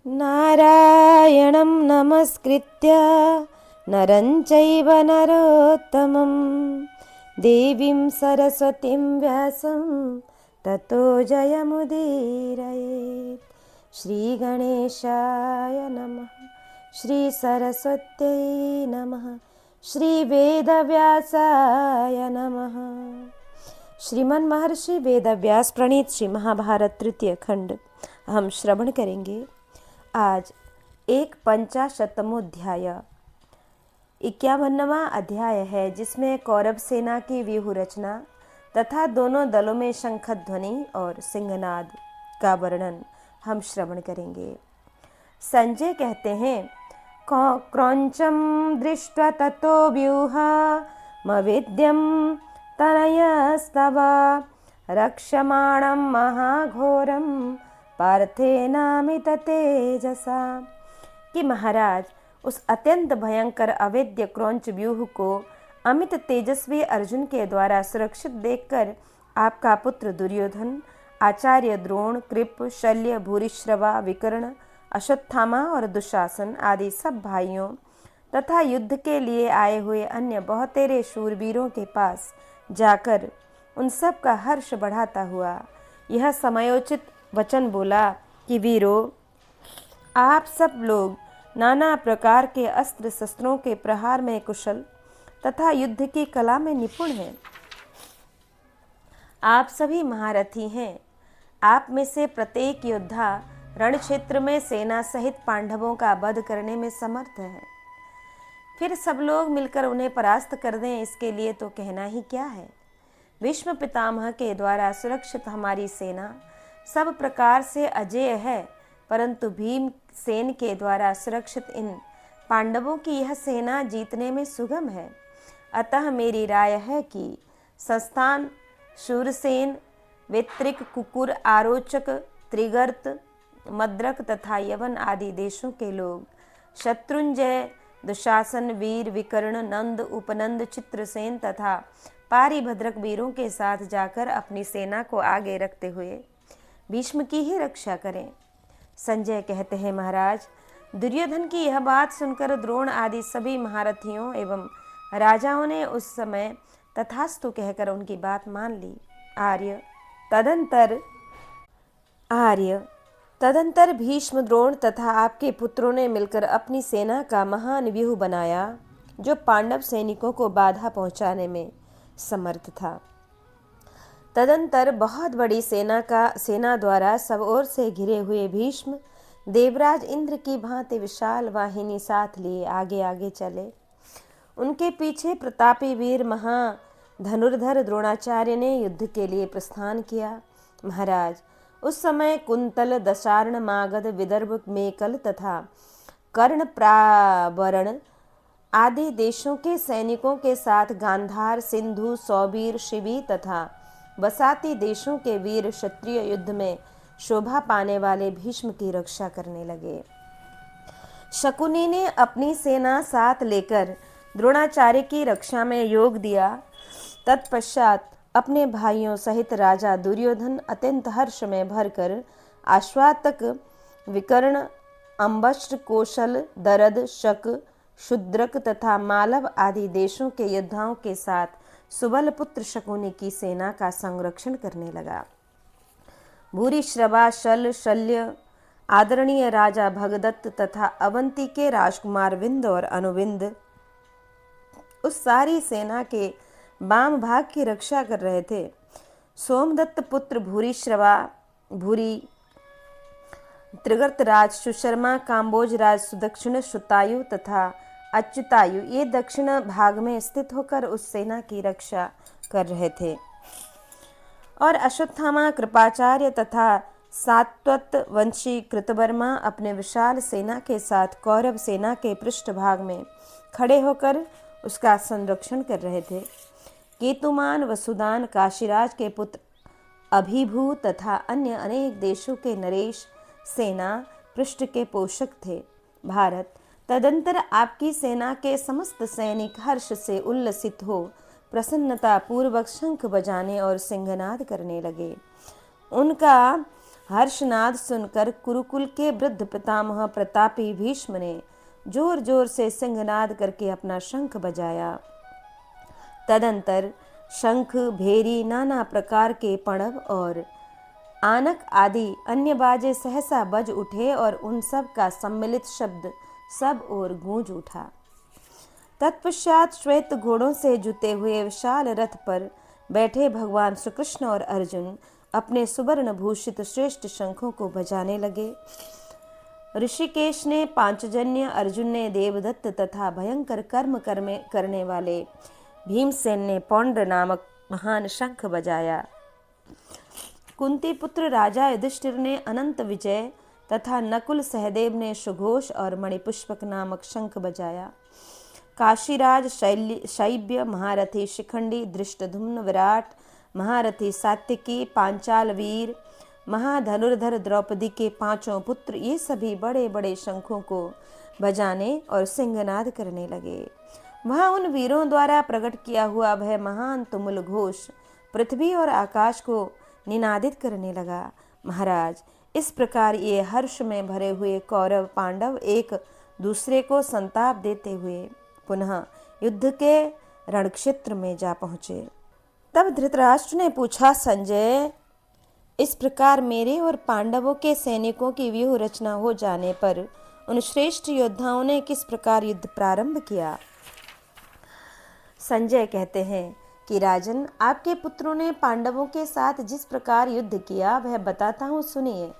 नारायणं नमस्कृत्य नरं चैव नरोत्तमं देवीं सरस्वतीं व्यासं ततो जयमुदीरयेत्। श्रीगणेशाय नमः, श्रीसरस्वत्यै नमः, श्रीवेदव्यासाय नमः। श्रीमन महर्षि वेदव्यास प्रणीत श्री महाभारत तृतीय खंड हम श्रवण करेंगे। आज 51वां 51वां अध्याय है, जिसमें कौरव सेना की व्यूह रचना तथा दोनों दलों में शंखध्वनि और सिंहनाद का वर्णन हम श्रवण करेंगे। संजय कहते हैं, क्रौंचम दृष्ट्वा ततो व्यूहमविद्यं तनयस्तव रक्षमाणं महाघोरं पार्थेनामित तेजसा। कि महाराज, उस अत्यंत भयंकर अवेद्य क्रौंच व्यूह को अमित तेजस्वी अर्जुन के द्वारा सुरक्षित देखकर आपका पुत्र दुर्योधन, आचार्य द्रोण, कृप, शल्य, भूरिश्रवा, विकर्ण, अश्वत्थामा और दुशासन आदि सब भाइयों तथा युद्ध के लिए आए हुए अन्य बहुतेरे शूरवीरों के पास जाकर उन सब का हर्ष बढ़ाता हुआ यह समयोचित वचन बोला कि वीरों, आप सब लोग नाना प्रकार के अस्त्र शस्त्रों के प्रहार में कुशल तथा युद्ध की कला में निपुण हैं। आप सभी महारथी हैं। आप में से प्रत्येक योद्धा रण क्षेत्र में सेना सहित पांडवों का वध करने में समर्थ है। फिर सब लोग मिलकर उन्हें परास्त कर दें, इसके लिए तो कहना ही क्या है। भीष्म पितामह के द्वारा सुरक्षित हमारी सेना सब प्रकार से अजेय है, परंतु भीम सेन के द्वारा सुरक्षित इन पांडवों की यह सेना जीतने में सुगम है। अतः मेरी राय है कि संस्थान, शूरसेन, वेत्रिक, कुकुर, आरोचक, त्रिगर्त, मद्रक तथा यवन आदि देशों के लोग शत्रुंजय, दुशासन, वीर, विकर्ण, नंद, उपनंद, चित्रसेन तथा पारिभद्रक वीरों के साथ जाकर अपनी सेना को आगे रखते हुए भीष्म की ही रक्षा करें। संजय कहते हैं, महाराज, दुर्योधन की यह बात सुनकर द्रोण आदि सभी महारथियों एवं राजाओं ने उस समय तथास्तु कहकर उनकी बात मान ली। तदंतर भीष्म, द्रोण तथा आपके पुत्रों ने मिलकर अपनी सेना का महान व्यूह बनाया, जो पांडव सैनिकों को बाधा पहुंचाने में समर्थ था। तदंतर बहुत बड़ी सेना द्वारा सब ओर से घिरे हुए भीष्म देवराज इंद्र की भांति विशाल वाहिनी साथ लिए आगे आगे चले। उनके पीछे प्रतापी वीर महाधनुर्धर द्रोणाचार्य ने युद्ध के लिए प्रस्थान किया। महाराज, उस समय कुंतल, दशार्ण, मागध, विदर्भ, मेकल तथा कर्णप्रावरण आदि देशों के सैनिकों के साथ गांधार, सिंधु, सौबीर, शिवी तथा बसाती देशों के वीर क्षत्रिय युद्ध में शोभा पाने वाले भीष्म की रक्षा करने लगे। शकुनी ने अपनी सेना साथ लेकर द्रोणाचार्य की रक्षा में योग दिया। तत्पश्चात अपने भाइयों सहित राजा दुर्योधन अत्यंत हर्ष में भरकर आश्वातक, विकर्ण, अम्बष्ट्र, कौशल, दरद, शक, शूद्रक तथा मालव आदि देशों के योद्धाओं के साथ सुबल पुत्र शकुनी की सेना का संरक्षण करने लगा। भूरिश्रवा, शल, शल्य, आदरणीय राजा भगदत्त तथा अवंती के राजकुमार विंद और अनुविंद उस सारी सेना के बाम भाग की रक्षा कर रहे थे। सोमदत्त पुत्र भूरिश्रवा, भूरी, त्रिगर्त राज सुशर्मा, काम्बोज राज सुदक्षिण, श्रुतायु तथा अच्युतायु ये दक्षिण भाग में स्थित होकर उस सेना की रक्षा कर रहे थे, और अश्वत्थामा, कृपाचार्य तथा सात्वत वंशी कृतवर्मा अपने विशाल सेना के साथ कौरव सेना के पृष्ठभाग में खड़े होकर उसका संरक्षण कर रहे थे। केतुमान, वसुदान, काशीराज के पुत्र अभिभू तथा अन्य अनेक देशों के नरेश सेना पृष्ठ के पोषक थे। भारत, तदंतर आपकी सेना के समस्त सैनिक हर्ष से उल्लसित हो प्रसन्नता पूर्वक शंख बजाने और सिंहनाद करने लगे। उनका हर्षनाद सुनकर कुरुकुल के वृद्ध पितामह प्रतापी भीष्म ने जोर जोर से सिंहनाद करके अपना शंख बजाया। तदंतर शंख, भेरी, नाना प्रकार के पणव और आनक आदि अन्य बाजे सहसा बज उठे और उन सब का सम्मिलित शब्द सब ओर गूंज उठा। तत्पश्चात श्वेत घोड़ों से जुते हुए विशाल रथ पर बैठे भगवान श्री कृष्ण और अर्जुन अपने सुवर्ण भूषित श्रेष्ठ शंखों को बजाने लगे। ऋषिकेश ने पांचजन्य, अर्जुन ने देवदत्त तथा भयंकर कर्म करने वाले भीमसेन ने पौंड्र नामक महान शंख बजाया। कुंती पुत्र राजा युधिष्ठिर ने अनंत विजय तथा नकुल सहदेव ने सुघोष और मणिपुष्पक नामक शंख बजाया। काशीराज शैब्य, महारथी शिखंडी, धृष्टद्युम्न, विराट महारथी सात्विकी, पांचाल वीर, महाधनुर्धर द्रौपदी के पांचों पुत्र, ये सभी बड़े बड़े शंखों को बजाने और सिंहनाद करने लगे। वहाँ उन वीरों द्वारा प्रकट किया हुआ वह महान तुमुल घोष पृथ्वी और आकाश को निनादित करने लगा। महाराज, इस प्रकार ये हर्ष में भरे हुए कौरव पांडव एक दूसरे को संताप देते हुए पुनः युद्ध के रणक्षेत्र में जा पहुँचे। तब धृतराष्ट्र ने पूछा, संजय, इस प्रकार मेरे और पांडवों के सैनिकों की व्यूह रचना हो जाने पर उन श्रेष्ठ योद्धाओं ने किस प्रकार युद्ध प्रारंभ किया? संजय कहते हैं कि राजन, आपके पुत्रों ने पांडवों के साथ जिस प्रकार युद्ध किया वह बताता हूँ, सुनिए।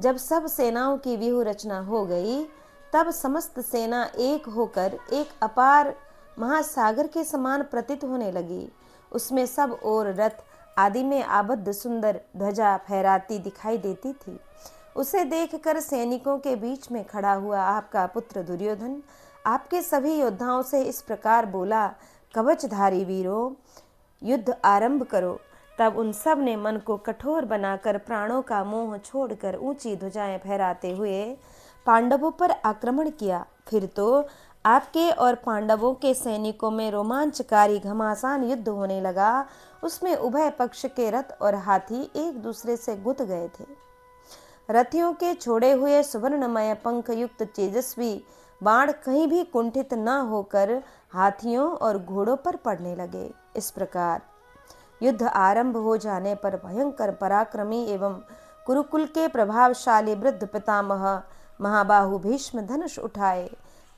जब सब सेनाओं की व्यूह रचना हो गई तब समस्त सेना एक होकर एक अपार महासागर के समान प्रतीत होने लगी। उसमें सब ओर रथ आदि में आबद्ध सुंदर ध्वजा फहराती दिखाई देती थी। उसे देखकर सैनिकों के बीच में खड़ा हुआ आपका पुत्र दुर्योधन आपके सभी योद्धाओं से इस प्रकार बोला, कवचधारी वीरों, युद्ध आरंभ करो। तब उन सब ने मन को कठोर बनाकर प्राणों का मोह छोड़कर ऊंची ध्वजाएं फहराते हुए पांडवों पर आक्रमण किया। फिर तो आपके और पांडवों के सैनिकों में रोमांचकारी घमासान युद्ध होने लगा। उसमें उभय पक्ष के रथ और हाथी एक दूसरे से गुथ गए थे। रथियों के छोड़े हुए सुवर्णमय पंख युक्त तेजस्वी बाण कहीं भी कुंठित न होकर हाथियों और घोड़ों पर पड़ने लगे। इस प्रकार युद्ध आरंभ हो जाने पर भयंकर पराक्रमी एवं कुरुकुल के प्रभावशाली वृद्ध पितामह महाबाहु भीष्म धनुष उठाए,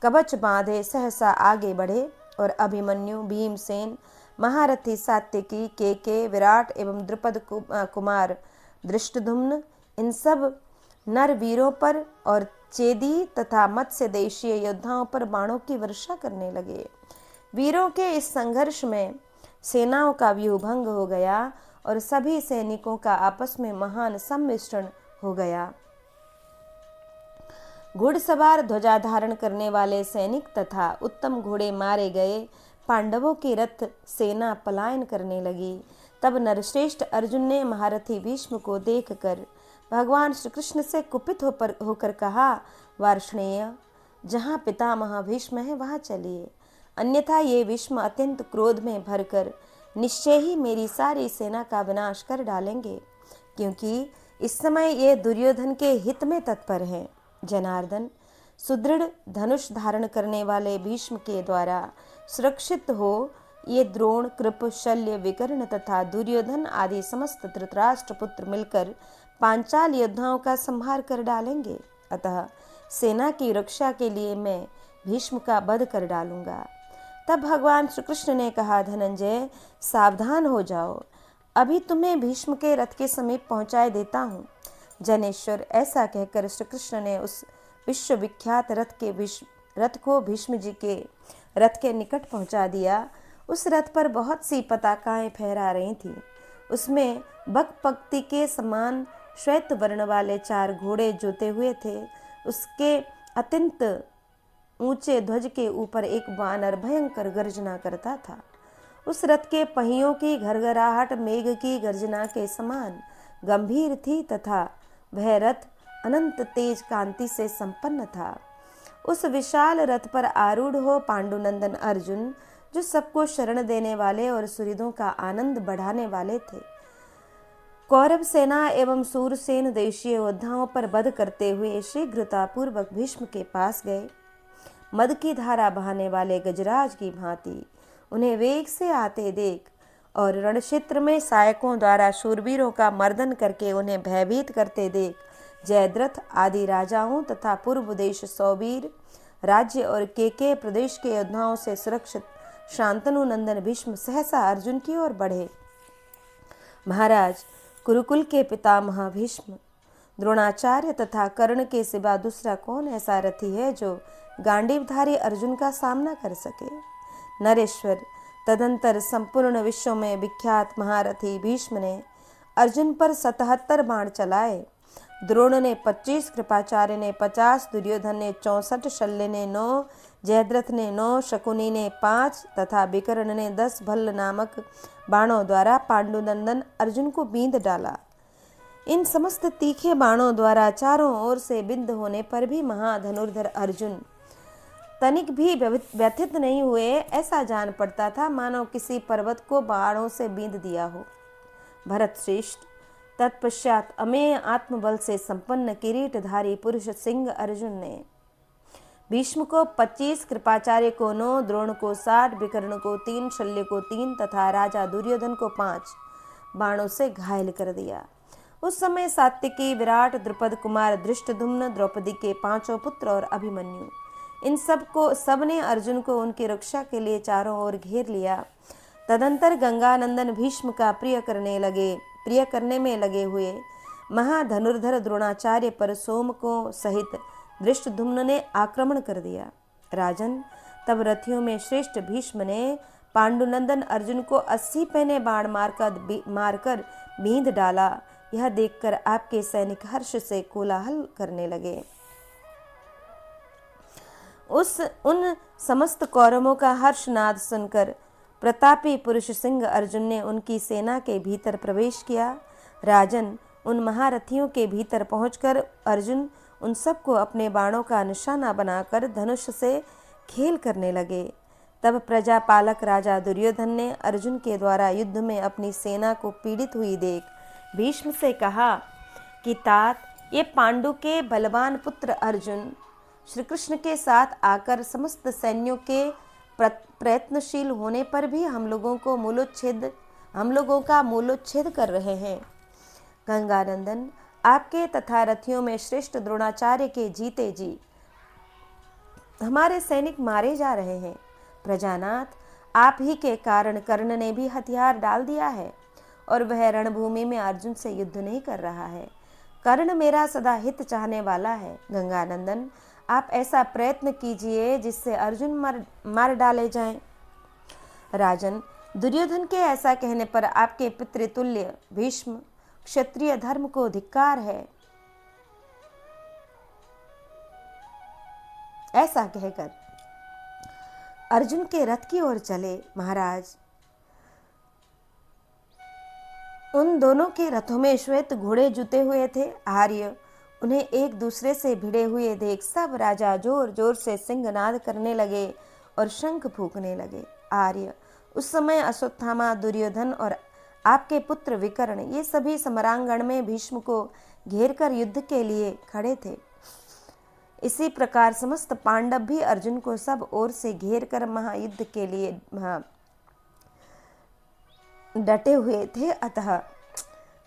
कवच बांधे सहसा आगे बढ़े और अभिमन्यु, भीमसेन, महारथी सात्विकी, केके, विराट एवं द्रुपद कुमार धृष्टद्युम्न, इन सब नर वीरों पर और चेदी तथा मत्स्य देशीय योद्धाओं पर बाणों की वर्षा करने लगे। वीरों के इस संघर्ष में सेनाओं का व्यूह भंग हो गया और सभी सैनिकों का आपस में महान सम्मिश्रण हो गया। घुड़सवार, ध्वजा धारण करने वाले सैनिक तथा उत्तम घोड़े मारे गए। पांडवों की रथ सेना पलायन करने लगी। तब नरश्रेष्ठ अर्जुन ने महारथी भीष्म को देखकर भगवान श्री कृष्ण से कुपित होकर कहा, वार्ष्णेय, जहाँ पितामह भीष्म है वहाँ चलिए, अन्यथा ये भीष्म अत्यंत क्रोध में भरकर निश्चय ही मेरी सारी सेना का विनाश कर डालेंगे, क्योंकि इस समय ये दुर्योधन के हित में तत्पर हैं। जनार्दन, सुदृढ़ धनुष धारण करने वाले भीष्म के द्वारा सुरक्षित हो ये द्रोण, कृप, शल्य, विकर्ण तथा दुर्योधन आदि समस्त धृतराष्ट्र पुत्र मिलकर पांचाल योद्धाओं का संहार कर डालेंगे। अतः सेना की रक्षा के लिए मैं भीष्म का वध कर डालूंगा। तब भगवान श्री कृष्ण ने कहा, धनंजय, सावधान हो जाओ, अभी तुम्हें भीष्म के रथ के समीप पहुंचाए देता हूँ। जनेश्वर, ऐसा कहकर श्री कृष्ण ने उस विश्वविख्यात रथ को भीष्म जी के रथ के निकट पहुंचा दिया। उस रथ पर बहुत सी पताकाएं फहरा रही थीं। उसमें बकपक्ति के समान श्वेत वर्ण वाले 4 घोड़े जोते हुए थे। उसके अत्यंत ऊंचे ध्वज के ऊपर एक वानर भयंकर गर्जना करता था। उस रथ के पहियों की घरघराहट मेघ की गर्जना के समान गंभीर थी तथा वह रथ अनंत तेज कांति से संपन्न था। उस विशाल रथ पर आरूढ़ हो पांडुनंदन अर्जुन, जो सबको शरण देने वाले और सुहृदों का आनंद बढ़ाने वाले थे, कौरव सेना एवं सूरसेन देशीय योद्धाओं पर वध करते हुए शीघ्रतापूर्वक भीष्म के पास गए। मद की धारा बहाने वाले गजराज की भांति उन्हें वेग से आते देख और रणक्षेत्र में सहायकों द्वारा शूरवीरों का मर्दन करके उन्हें भयभीत करते देख जयद्रथ आदि राजाओं तथा पूर्व देश सौबीर राज्य और केके प्रदेश के योद्धाओं से सुरक्षित शांतनु नंदन भीष्म सहसा अर्जुन की ओर बढ़े। महाराज, कुरुकुल के पितामह भीष्म, द्रोणाचार्य तथा कर्ण के सिवा दूसरा कौन ऐसा रथी है जो गांडीवधारी अर्जुन का सामना कर सके। नरेश्वर, तदंतर संपूर्ण विश्व में विख्यात महारथी भीष्म ने अर्जुन पर 77 बाण चलाए। द्रोण ने 25, कृपाचार्य ने 50, दुर्योधन ने 64, शल्य ने 9, जयद्रथ ने 9, शकुनी ने 5 तथा विकर्ण ने 10 भल्ल नामक बाणों द्वारा पांडुनंदन अर्जुन को बींध डाला। इन समस्त तीखे बाणों द्वारा चारों ओर से बिंद होने पर भी महाधनुर्धर अर्जुन तनिक भी व्यथित नहीं हुए। ऐसा जान पड़ता था मानो किसी पर्वत को बाणों से बींध दिया हो। भरत श्रेष्ठ, तत्पश्चात अमेय आत्मबल से संपन्न किरीटधारी पुरुष सिंह अर्जुन ने भीष्म को 25, कृपाचार्य को 9, द्रोण को 60, विकर्ण को 3, शल्य को 3 तथा राजा दुर्योधन को 5 बाणों से घायल कर दिया। उस समय सात्विकी, विराट, द्रुपद कुमार धृष्टद्युम्न, द्रौपदी के 5 पुत्र और अभिमन्यु, इन सबने अर्जुन को उनकी रक्षा के लिए चारों ओर घेर लिया। तदंतर गंगानंदन भीष्म का प्रिय करने में लगे हुए महाधनुर्धर द्रोणाचार्य पर सोमकों सहित धृष्टद्युम्न ने आक्रमण कर दिया। राजन, तब रथियों में श्रेष्ठ भीष्म ने पांडुनंदन अर्जुन को 80 पैने बाण मारकर बींध डाला। यह देखकर आपके सैनिक हर्ष से कोलाहल करने लगे। उन समस्त कौरवों का हर्षनाद सुनकर प्रतापी पुरुष सिंह अर्जुन ने उनकी सेना के भीतर प्रवेश किया। राजन, उन महारथियों के भीतर पहुंचकर अर्जुन उन सबको अपने बाणों का निशाना बनाकर धनुष से खेल करने लगे। तब प्रजापालक राजा दुर्योधन ने अर्जुन के द्वारा युद्ध में अपनी सेना को पीड़ित हुई देख भीष्म से कहा कि तात, ये पांडु के बलवान पुत्र अर्जुन श्री कृष्ण के साथ आकर समस्त सैन्यों के प्रयत्नशील होने पर भी हम लोगों का मूलोच्छेद कर रहे हैं। गंगानंदन, आपके तथा रथियों में श्रेष्ठ द्रोणाचार्य के जीते जी हमारे सैनिक मारे जा रहे हैं। प्रजानाथ, आप ही के कारण कर्ण ने भी हथियार डाल दिया है और वह रणभूमि में अर्जुन से युद्ध नहीं कर रहा है। कर्ण मेरा सदा हित चाहने वाला है। गंगानंदन, आप ऐसा प्रयत्न कीजिए जिससे अर्जुन मार डाले जाएं। राजन, दुर्योधन के ऐसा कहने पर आपके पितृतुल्य भीष्म क्षत्रिय धर्म को धिक्कार है। ऐसा कहकर अर्जुन के रथ की ओर चले। महाराज, उन दोनों के रथों में श्वेत घोड़े जुते हुए थे। आर्य उन्हें एक दूसरे से भिड़े हुए देख सब राजा जोर जोर से सिंहनाद करने लगे और शंख फूंकने लगे। आर्य, उस समय अश्वत्थामा, दुर्योधन और आपके पुत्र विकर्ण, ये सभी समरांगण में भीष्म को घेरकर युद्ध के लिए खड़े थे। इसी प्रकार समस्त पांडव भी अर्जुन को सब ओर से घेरकर महायुद्ध के लिए डटे हुए थे। अतः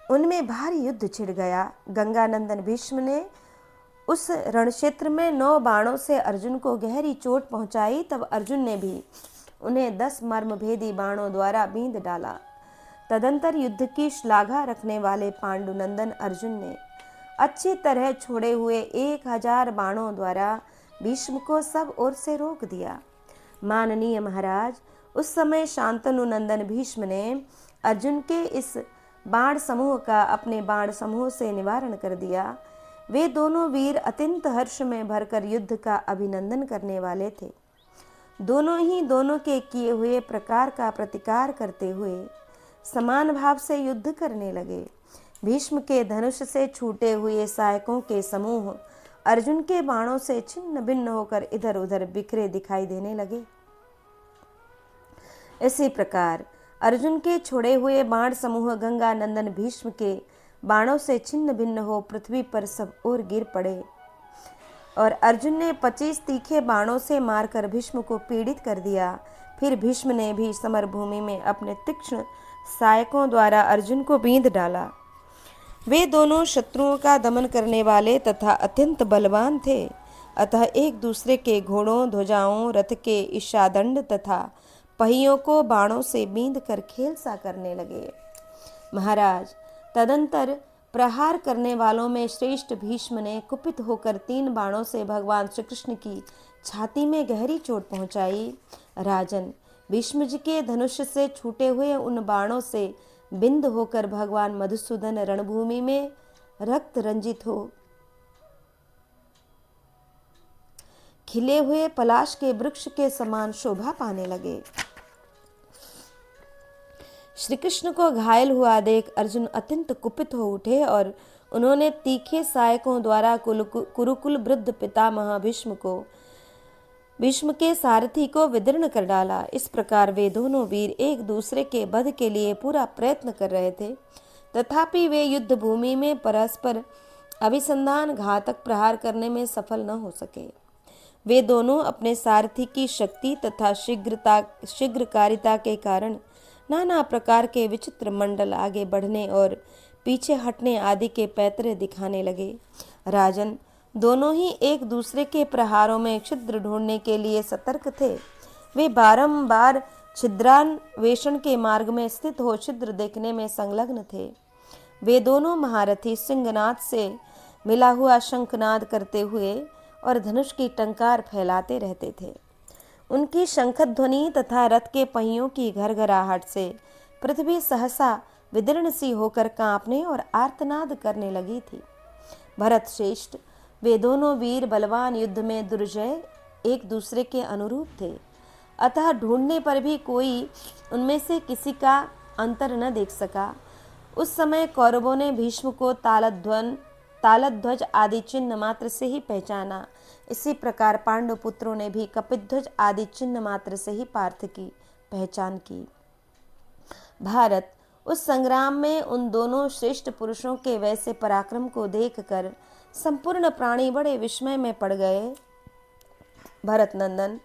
उनमें भारी युद्ध छिड़ गया। गंगानंदन भीष्म ने उस रणक्षेत्र में 9 बाणों से अर्जुन को गहरी चोट पहुंचाई। तब अर्जुन ने भी उन्हें 10 मर्मभेदी बाणों द्वारा बींध डाला। तदंतर युद्ध की श्लाघा रखने वाले पांडुनंदन अर्जुन ने अच्छी तरह छोड़े हुए 1000 बाणों द्वारा भीष्म को सब ओर से रोक दिया। माननीय महाराज, उस समय शांतनु नंदन भीष्म ने अर्जुन के इस बाण समूह का अपने बाण समूह से निवारण कर दिया। वे दोनों वीर अत्यंत हर्ष में भरकर युद्ध का अभिनंदन करने वाले थे। दोनों ही दोनों के किए हुए प्रकार का प्रतिकार करते हुए समान भाव से युद्ध करने लगे। भीष्म के धनुष से छूटे हुए सहायकों के समूह अर्जुन के बाणों से छिन्न भिन्न होकर इधर उधर बिखरे दिखाई देने लगे। इसी प्रकार अर्जुन के छोड़े हुए बाण समूह गंगा नंदन भीष्म के बाणों से छिन्न भिन्न हो पृथ्वी पर सब ओर गिर पड़े और अर्जुन ने 25 तीखे बाणों से मारकर भीष्म को पीड़ित कर दिया। फिर भीष्म ने भी समरभूमि में अपने तीक्ष्ण सहायकों द्वारा अर्जुन को बींध डाला। वे दोनों शत्रुओं का दमन करने वाले तथा अत्यंत बलवान थे, अतः एक दूसरे के घोड़ों, ध्वजाओं, रथ के ईशादंड तथा पहियों को बाणों से बींध कर खेल सा करने लगे। महाराज, तदंतर प्रहार करने वालों में श्रेष्ठ भीष्म ने कुपित होकर 3 बाणों से भगवान श्री कृष्ण की छाती में गहरी चोट पहुंचाई। राजन, भीष्म जी के धनुष से छूटे हुए उन बाणों से बिंद होकर भगवान मधुसूदन रणभूमि में रक्त रंजित हो खिले हुए पलाश के वृक्ष के समान शोभा पाने लगे। श्री कृष्ण को घायल हुआ देख अर्जुन अत्यंत कुपित हो उठे और उन्होंने तीखे सहायकों द्वारा कुरुकुल वृद्ध पितामह भीष्म के सारथी को विदीर्ण कर डाला। इस प्रकार वे दोनों वीर एक दूसरे के वध के लिए पूरा प्रयत्न कर रहे थे, तथापि वे युद्ध भूमि में परस्पर अभिसंधान घातक प्रहार करने में सफल न हो सके। वे दोनों अपने सारथी की शक्ति तथा शीघ्रकारिता के कारण नाना प्रकार के विचित्र मंडल आगे बढ़ने और पीछे हटने आदि के पैतरे दिखाने लगे। राजन, दोनों ही एक दूसरे के प्रहारों में छिद्र ढूंढने के लिए सतर्क थे। वे बारंबार छिद्रान्वेषण के मार्ग में स्थित हो छिद्र देखने में संलग्न थे। वे दोनों महारथी सिंहनाद से मिला हुआ शंखनाद करते हुए और धनुष की टंकार फैलाते रहते थे। उनकी शंखध्वनि तथा रथ के पहियों की घरघराहट से पृथ्वी सहसा विदीर्ण सी होकर कांपने और आर्तनाद करने लगी थी। भरत श्रेष्ठ, वे दोनों वीर बलवान युद्ध में दुर्जय एक दूसरे के अनुरूप थे, अतः ढूंढने पर भी कोई उनमें से किसी का अंतर न देख सका। उस समय कौरवों ने भीष्म को तालध्वज आदि चिन्ह मात्र से ही पहचाना। इसी प्रकार पांडु पुत्रों ने भी कपिध्वज आदि चिन्ह मात्र से ही पार्थ की पहचान की। भारत, उस संग्राम में उन दोनों श्रेष्ठ पुरुषों के वैसे पराक्रम को देखकर संपूर्ण प्राणी बड़े विस्मय में पड़ गए। भरत नंदन,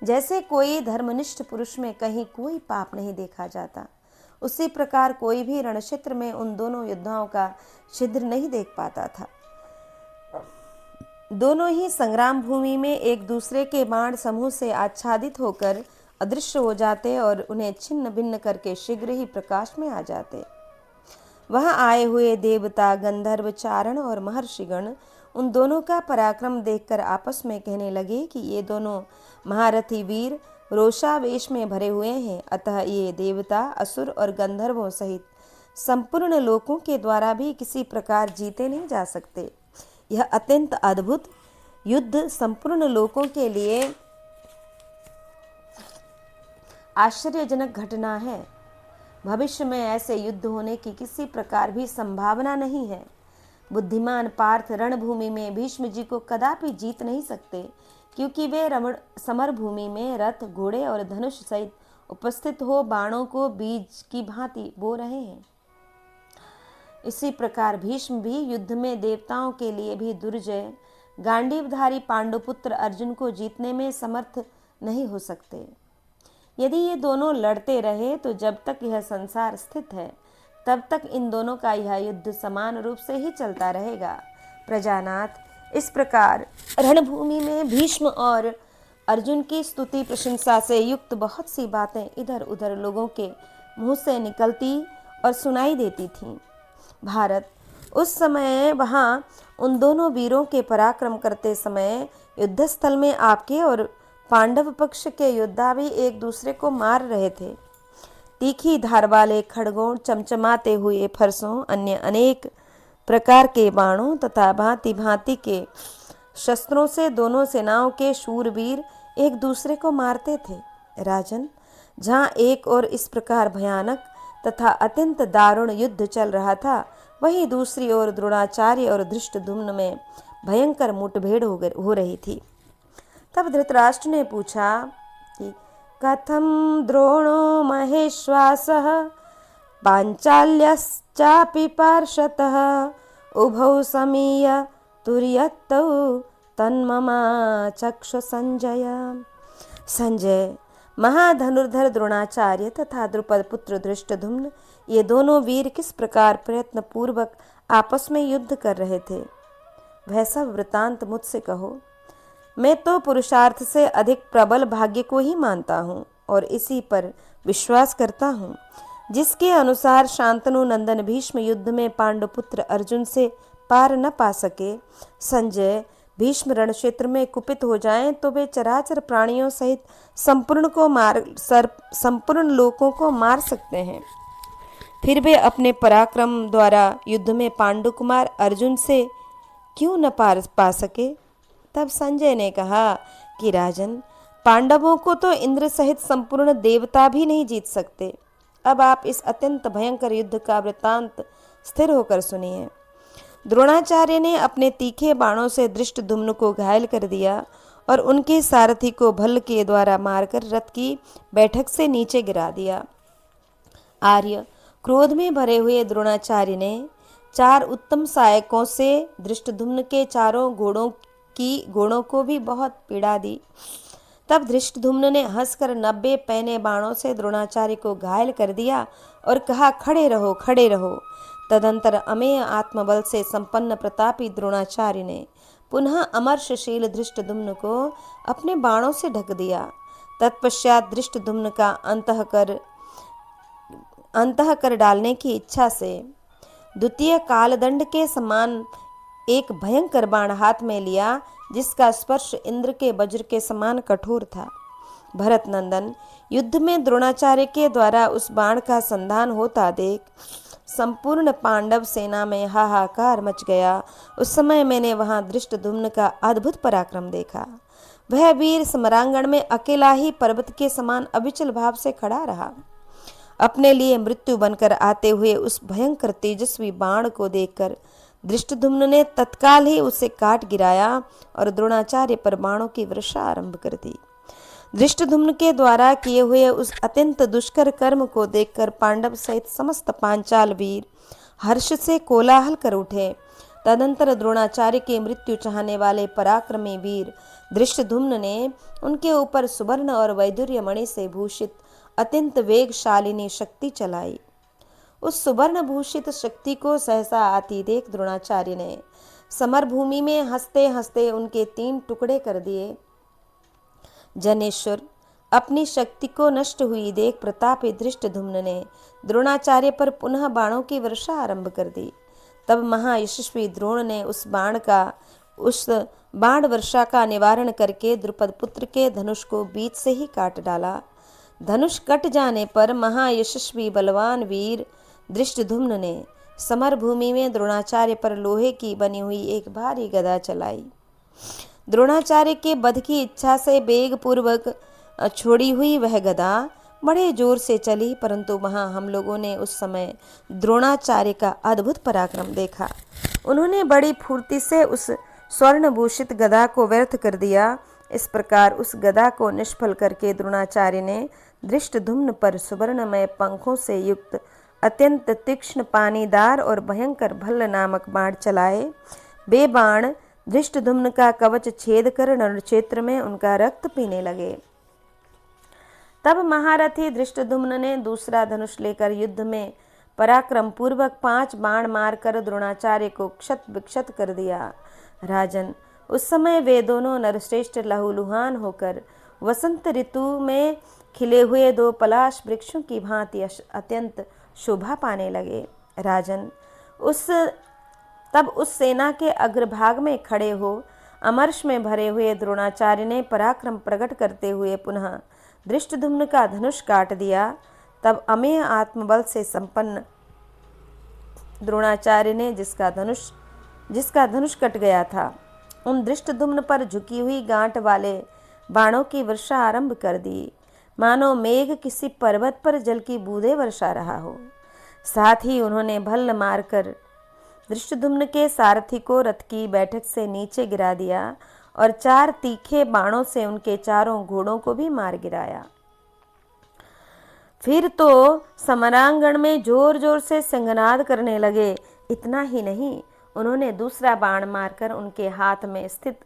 जैसे कोई धर्मनिष्ठ पुरुष में कहीं कोई पाप नहीं देखा जाता, उसी प्रकार कोई भी रणक्षेत्र में उन दोनों योद्धाओं का छिद्र नहीं देख पाता था। दोनों ही संग्राम भूमि में एक दूसरे के बाण समूह से आच्छादित होकर अदृश्य हो जाते और उन्हें छिन्न भिन्न करके शीघ्र ही प्रकाश में आ जाते। वहां आए हुए देवता, गंधर्व, चारण और महर्षिगण उन दोनों का पराक्रम देखकर आपस में कहने लगे कि ये दोनों महारथी वीर रोषावेश में भरे हुए हैं, अतः ये देवता, असुर और गंधर्वों सहित संपूर्ण लोकों के द्वारा भी किसी प्रकार जीते नहीं जा सकते। यह अत्यंत अद्भुत युद्ध संपूर्ण लोकों के लिए आश्चर्यजनक घटना है। भविष्य में ऐसे युद्ध होने की किसी प्रकार भी संभावना नहीं है। बुद्धिमान पार्थ रणभूमि में भीष्म जी को कदापि जीत नहीं सकते, क्योंकि वे समर भूमि में रथ, घोड़े और धनुष सहित उपस्थित हो बाणों को बीज की भांति बो रहे हैं। इसी प्रकार भीष्म भी युद्ध में देवताओं के लिए भी दुर्जय गांडीवधारी पांडुपुत्र अर्जुन को जीतने में समर्थ नहीं हो सकते। यदि ये दोनों लड़ते रहे तो जब तक यह संसार स्थित है तब तक इन दोनों का यह युद्ध समान रूप से ही चलता रहेगा। प्रजानाथ, इस प्रकार रणभूमि में भीष्म और अर्जुन की स्तुति प्रशंसा से युक्त बहुत सी बातें इधर उधर लोगों के मुंह से निकलती और सुनाई देती थीं। भारत, उस समय वहां उन दोनों वीरों के पराक्रम करते समय युद्धस्थल में आपके और पांडव पक्ष के योद्धा भी एक दूसरे को मार रहे थे। तीखी धार वाले खड्गों, चमचमाते हुए फरसों, अन्य अनेक प्रकार के बाणों तथा भांति भांति के शस्त्रों से दोनों सेनाओं के शूरवीर एक दूसरे को मारते थे। राजन, जहाँ एक और इस प्रकार भयानक तथा अत्यंत दारुण युद्ध चल रहा था, वहीं दूसरी ओर द्रोणाचार्य और धृष्टद्युम्न में भयंकर मुठभेड़ हो रही थी। तब धृतराष्ट्र ने पूछा कि कथं द्रोणो महेश्वासः पाञ्चाल्यश्चापि पार्षतः उभौ समीय तुर्यत्तौ तन्ममाचक्ष संजय। संजय, महाधनुर्धर द्रोणाचार्य तथा द्रुपद पुत्र धृष्टद्युम्न ये दोनों वीर किस प्रकार प्रयत्न पूर्वक आपस में युद्ध कर रहे थे, वह सब वृतांत मुझसे कहो। मैं तो पुरुषार्थ से अधिक प्रबल भाग्य को ही मानता हूँ और इसी पर विश्वास करता हूँ, जिसके अनुसार शांतनु नंदन भीष्म युद्ध में पांडुपुत्र अर्जुन से पार न पा सके। संजय, भीष्म रण क्षेत्र में कुपित हो जाएं तो वे चराचर प्राणियों सहित संपूर्ण लोकों को मार सकते हैं, फिर वे अपने पराक्रम द्वारा युद्ध में पांडु कुमार अर्जुन से क्यों न पार पा सके। तब संजय ने कहा कि राजन, पांडवों को तो इंद्र सहित संपूर्ण देवता भी नहीं जीत सकते। अब आप इस अत्यंत भयंकर युद्ध का वृत्तांत स्थिर होकर सुनिए। द्रोणाचार्य ने अपने तीखे बाणों से धृष्टद्युम्न को घायल कर दिया और उनके सारथी को भल्ल के द्वारा मारकर रथ की बैठक से नीचे गिरा दिया। आर्य, क्रोध में भरे हुए द्रोणाचार्य ने 4 उत्तम सहायकों से धृष्टद्युम्न के चारों घोड़ों को भी बहुत पीड़ा दी। तब धृष्टद्युम्न ने हंसकर 90 पैने बाणों से द्रोणाचार्य को घायल कर दिया और कहा, खड़े रहो, खड़े रहो। तदंतर अमेय आत्मबल से संपन्न प्रतापी द्रोणाचार्य ने पुनः अमर्षशील धृष्टद्युम्न को अपने बाणों से ढक दिया। तत्पश्चात धृष्टद्युम्न का अंतः कर डालने की इच्छा से द्वितीय कालदंड के समान एक भयंकर बाण हाथ में लिया, जिसका स्पर्श इंद्र के वज्र के समान कठोर था। भरत नंदन, युद्ध में द्रोणाचार्य के द्वारा उस बाण का संधान होता देख संपूर्ण पांडव सेना में हाहाकार मच गया। उस समय मैंने वहां धृष्टद्युम्न का अद्भुत पराक्रम देखा। वह वीर समरांगण में अकेला ही पर्वत के समान अविचल भाव से खड़ा रहा। अपने लिए मृत्यु बनकर आते हुए उस भयंकर तेजस्वी बाण को देखकर धृष्टद्युम्न ने तत्काल ही उसे काट गिराया और द्रोणाचार्य पर बाणों की वर्षा आरंभ कर दी। धृष्टद्युम्न के द्वारा किए हुए उस अत्यंत दुष्कर कर्म को देखकर पांडव सहित समस्त पांचाल वीर हर्ष से कोलाहल कर उठे। तदंतर द्रोणाचार्य की मृत्यु चाहने वाले पराक्रमी वीर धृष्टद्युम्न ने उनके ऊपर सुवर्ण और वैदुर्य मणि से भूषित अत्यंत वेगशालिनी शक्ति चलाई। उस सुवर्ण भूषित शक्ति को सहसा आती देख द्रोणाचार्य ने समरभूमि में हंसते हंसते उनके 3 टुकड़े कर दिए। जनेश्वर, अपनी शक्ति को नष्ट हुई देख प्रतापी धृष्टद्युम्न ने द्रोणाचार्य पर पुनः बाणों की वर्षा आरंभ कर दी। तब महायशस्वी द्रोण ने उस बाण वर्षा का निवारण करके द्रुपद पुत्र के धनुष को बीच से ही काट डाला। धनुष कट जाने पर महायशस्वी बलवान वीर धृष्टद्युम्न ने समरभूमि में द्रोणाचार्य पर लोहे की बनी हुई एक भारी गदा चलाई। द्रोणाचार्य के वध की इच्छा से वेग पूर्वक छोड़ी हुई वह गदा बड़े जोर से चली, परंतु वहां हम लोगों ने उस समय द्रोणाचार्य का अद्भुत पराक्रम देखा। उन्होंने बड़ी फुर्ती से उस स्वर्णभूषित गदा को व्यर्थ कर दिया। इस प्रकार उस गदा को निष्फल करके द्रोणाचार्य ने धृष्टद्युम्न पर सुवर्णमय पंखों से युक्त अत्यंत तीक्ष्ण पानीदार और भयंकर भल्ल नामक बाण चलाए। वे बाण धृष्टद्युम्न का कवच छेद कर रणक्षेत्र में उनका रक्त पीने लगे। तब महारथी धृष्टद्युम्न ने दूसरा धनुष लेकर युद्ध में पराक्रम पूर्वक 5 बाण मारकर द्रोणाचार्य को क्षत विक्षत कर दिया। राजन, उस समय वे दोनों नरश्रेष्ठ लहूलुहान होकर वसंत ऋतु में खिले हुए 2 पलाश वृक्षों की भांति अत्यंत शोभा पाने लगे। राजन, तब उस सेना के अग्रभाग में खड़े हो अमर्ष में भरे हुए द्रोणाचार्य ने पराक्रम प्रकट करते हुए पुनः धृष्टद्युम्न का धनुष काट दिया। तब अमेय आत्मबल से संपन्न द्रोणाचार्य ने जिसका धनुष कट गया था, उन धृष्टद्युम्न पर झुकी हुई गांठ वाले बाणों की वर्षा आरंभ कर दी, मानो मेघ किसी पर्वत पर जल की बूंदें वर्षा रहा हो। साथ ही उन्होंने भल्ल मारकर धृष्टद्युम्न के सारथी को रथ की बैठक से नीचे गिरा दिया और 4 तीखे बाणों से उनके चारों घोड़ों को भी मार गिराया। फिर तो समरांगण में जोर जोर से सिंहनाद करने लगे। इतना ही नहीं, उन्होंने दूसरा बाण मारकर उनके हाथ में स्थित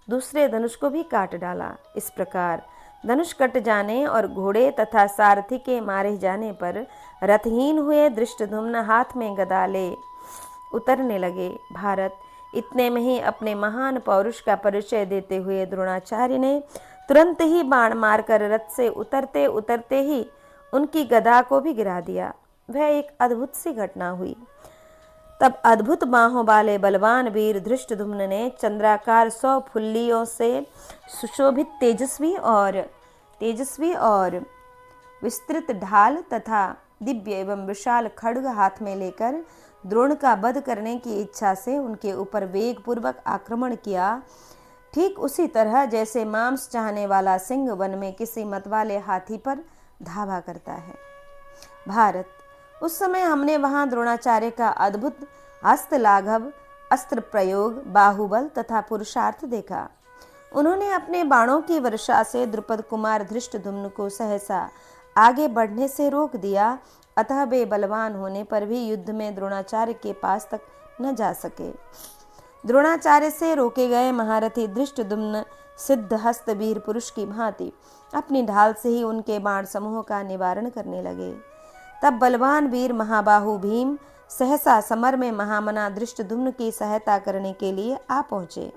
दूसरे धनुष को भी काट डाला। इस प्रकार धनुष कट जाने और घोड़े तथा सारथी के मारे जाने पर रथहीन हुए धृष्टद्युम्न हाथ में गदा ले उतरने लगे। भारत इतने में ही अपने महान पौरुष का परिचय देते हुए द्रोणाचार्य ने तुरंत ही बाण मारकर रथ से उतरते उतरते ही उनकी गदा को भी गिरा दिया। वह एक अद्भुत सी घटना हुई। तब अद्भुत बाहों वाले बलवान वीर धृष्टद्युम्न ने चंद्राकार 100 फुल्लियों से सुशोभित तेजस्वी और विस्तृत ढाल तथा दिव्य एवं विशाल खड्ग हाथ में लेकर द्रोण का वध करने की इच्छा से उनके ऊपर वेग पूर्वक आक्रमण किया। ठीक उसी तरह जैसे मांस चाहने वाला सिंह वन में किसी मतवाले हाथी पर धावा करता है। भारत, उस समय हमने वहां द्रोणाचार्य का अद्भुत हस्तलाघव, अस्त्र प्रयोग, बाहुबल तथा पुरुषार्थ देखा। उन्होंने अपने बाणों की वर्षा से द्रुपद कुमार धृष्टद्युम्न को सहसा आगे बढ़ने से रोक दिया। अतः वे बलवान होने पर भी युद्ध में द्रोणाचार्य के पास तक न जा सके। द्रोणाचार्य से रोके गए महारथी धृष्टद्युम्न सिद्ध हस्त वीर पुरुष की भांति अपनी ढाल से ही उनके बाण समूह का निवारण करने लगे। तब बलवान वीर महाबाहु भीम सहसा समर में महामना धृष्टद्युम्न की सहायता करने के लिए आ पहुंचे।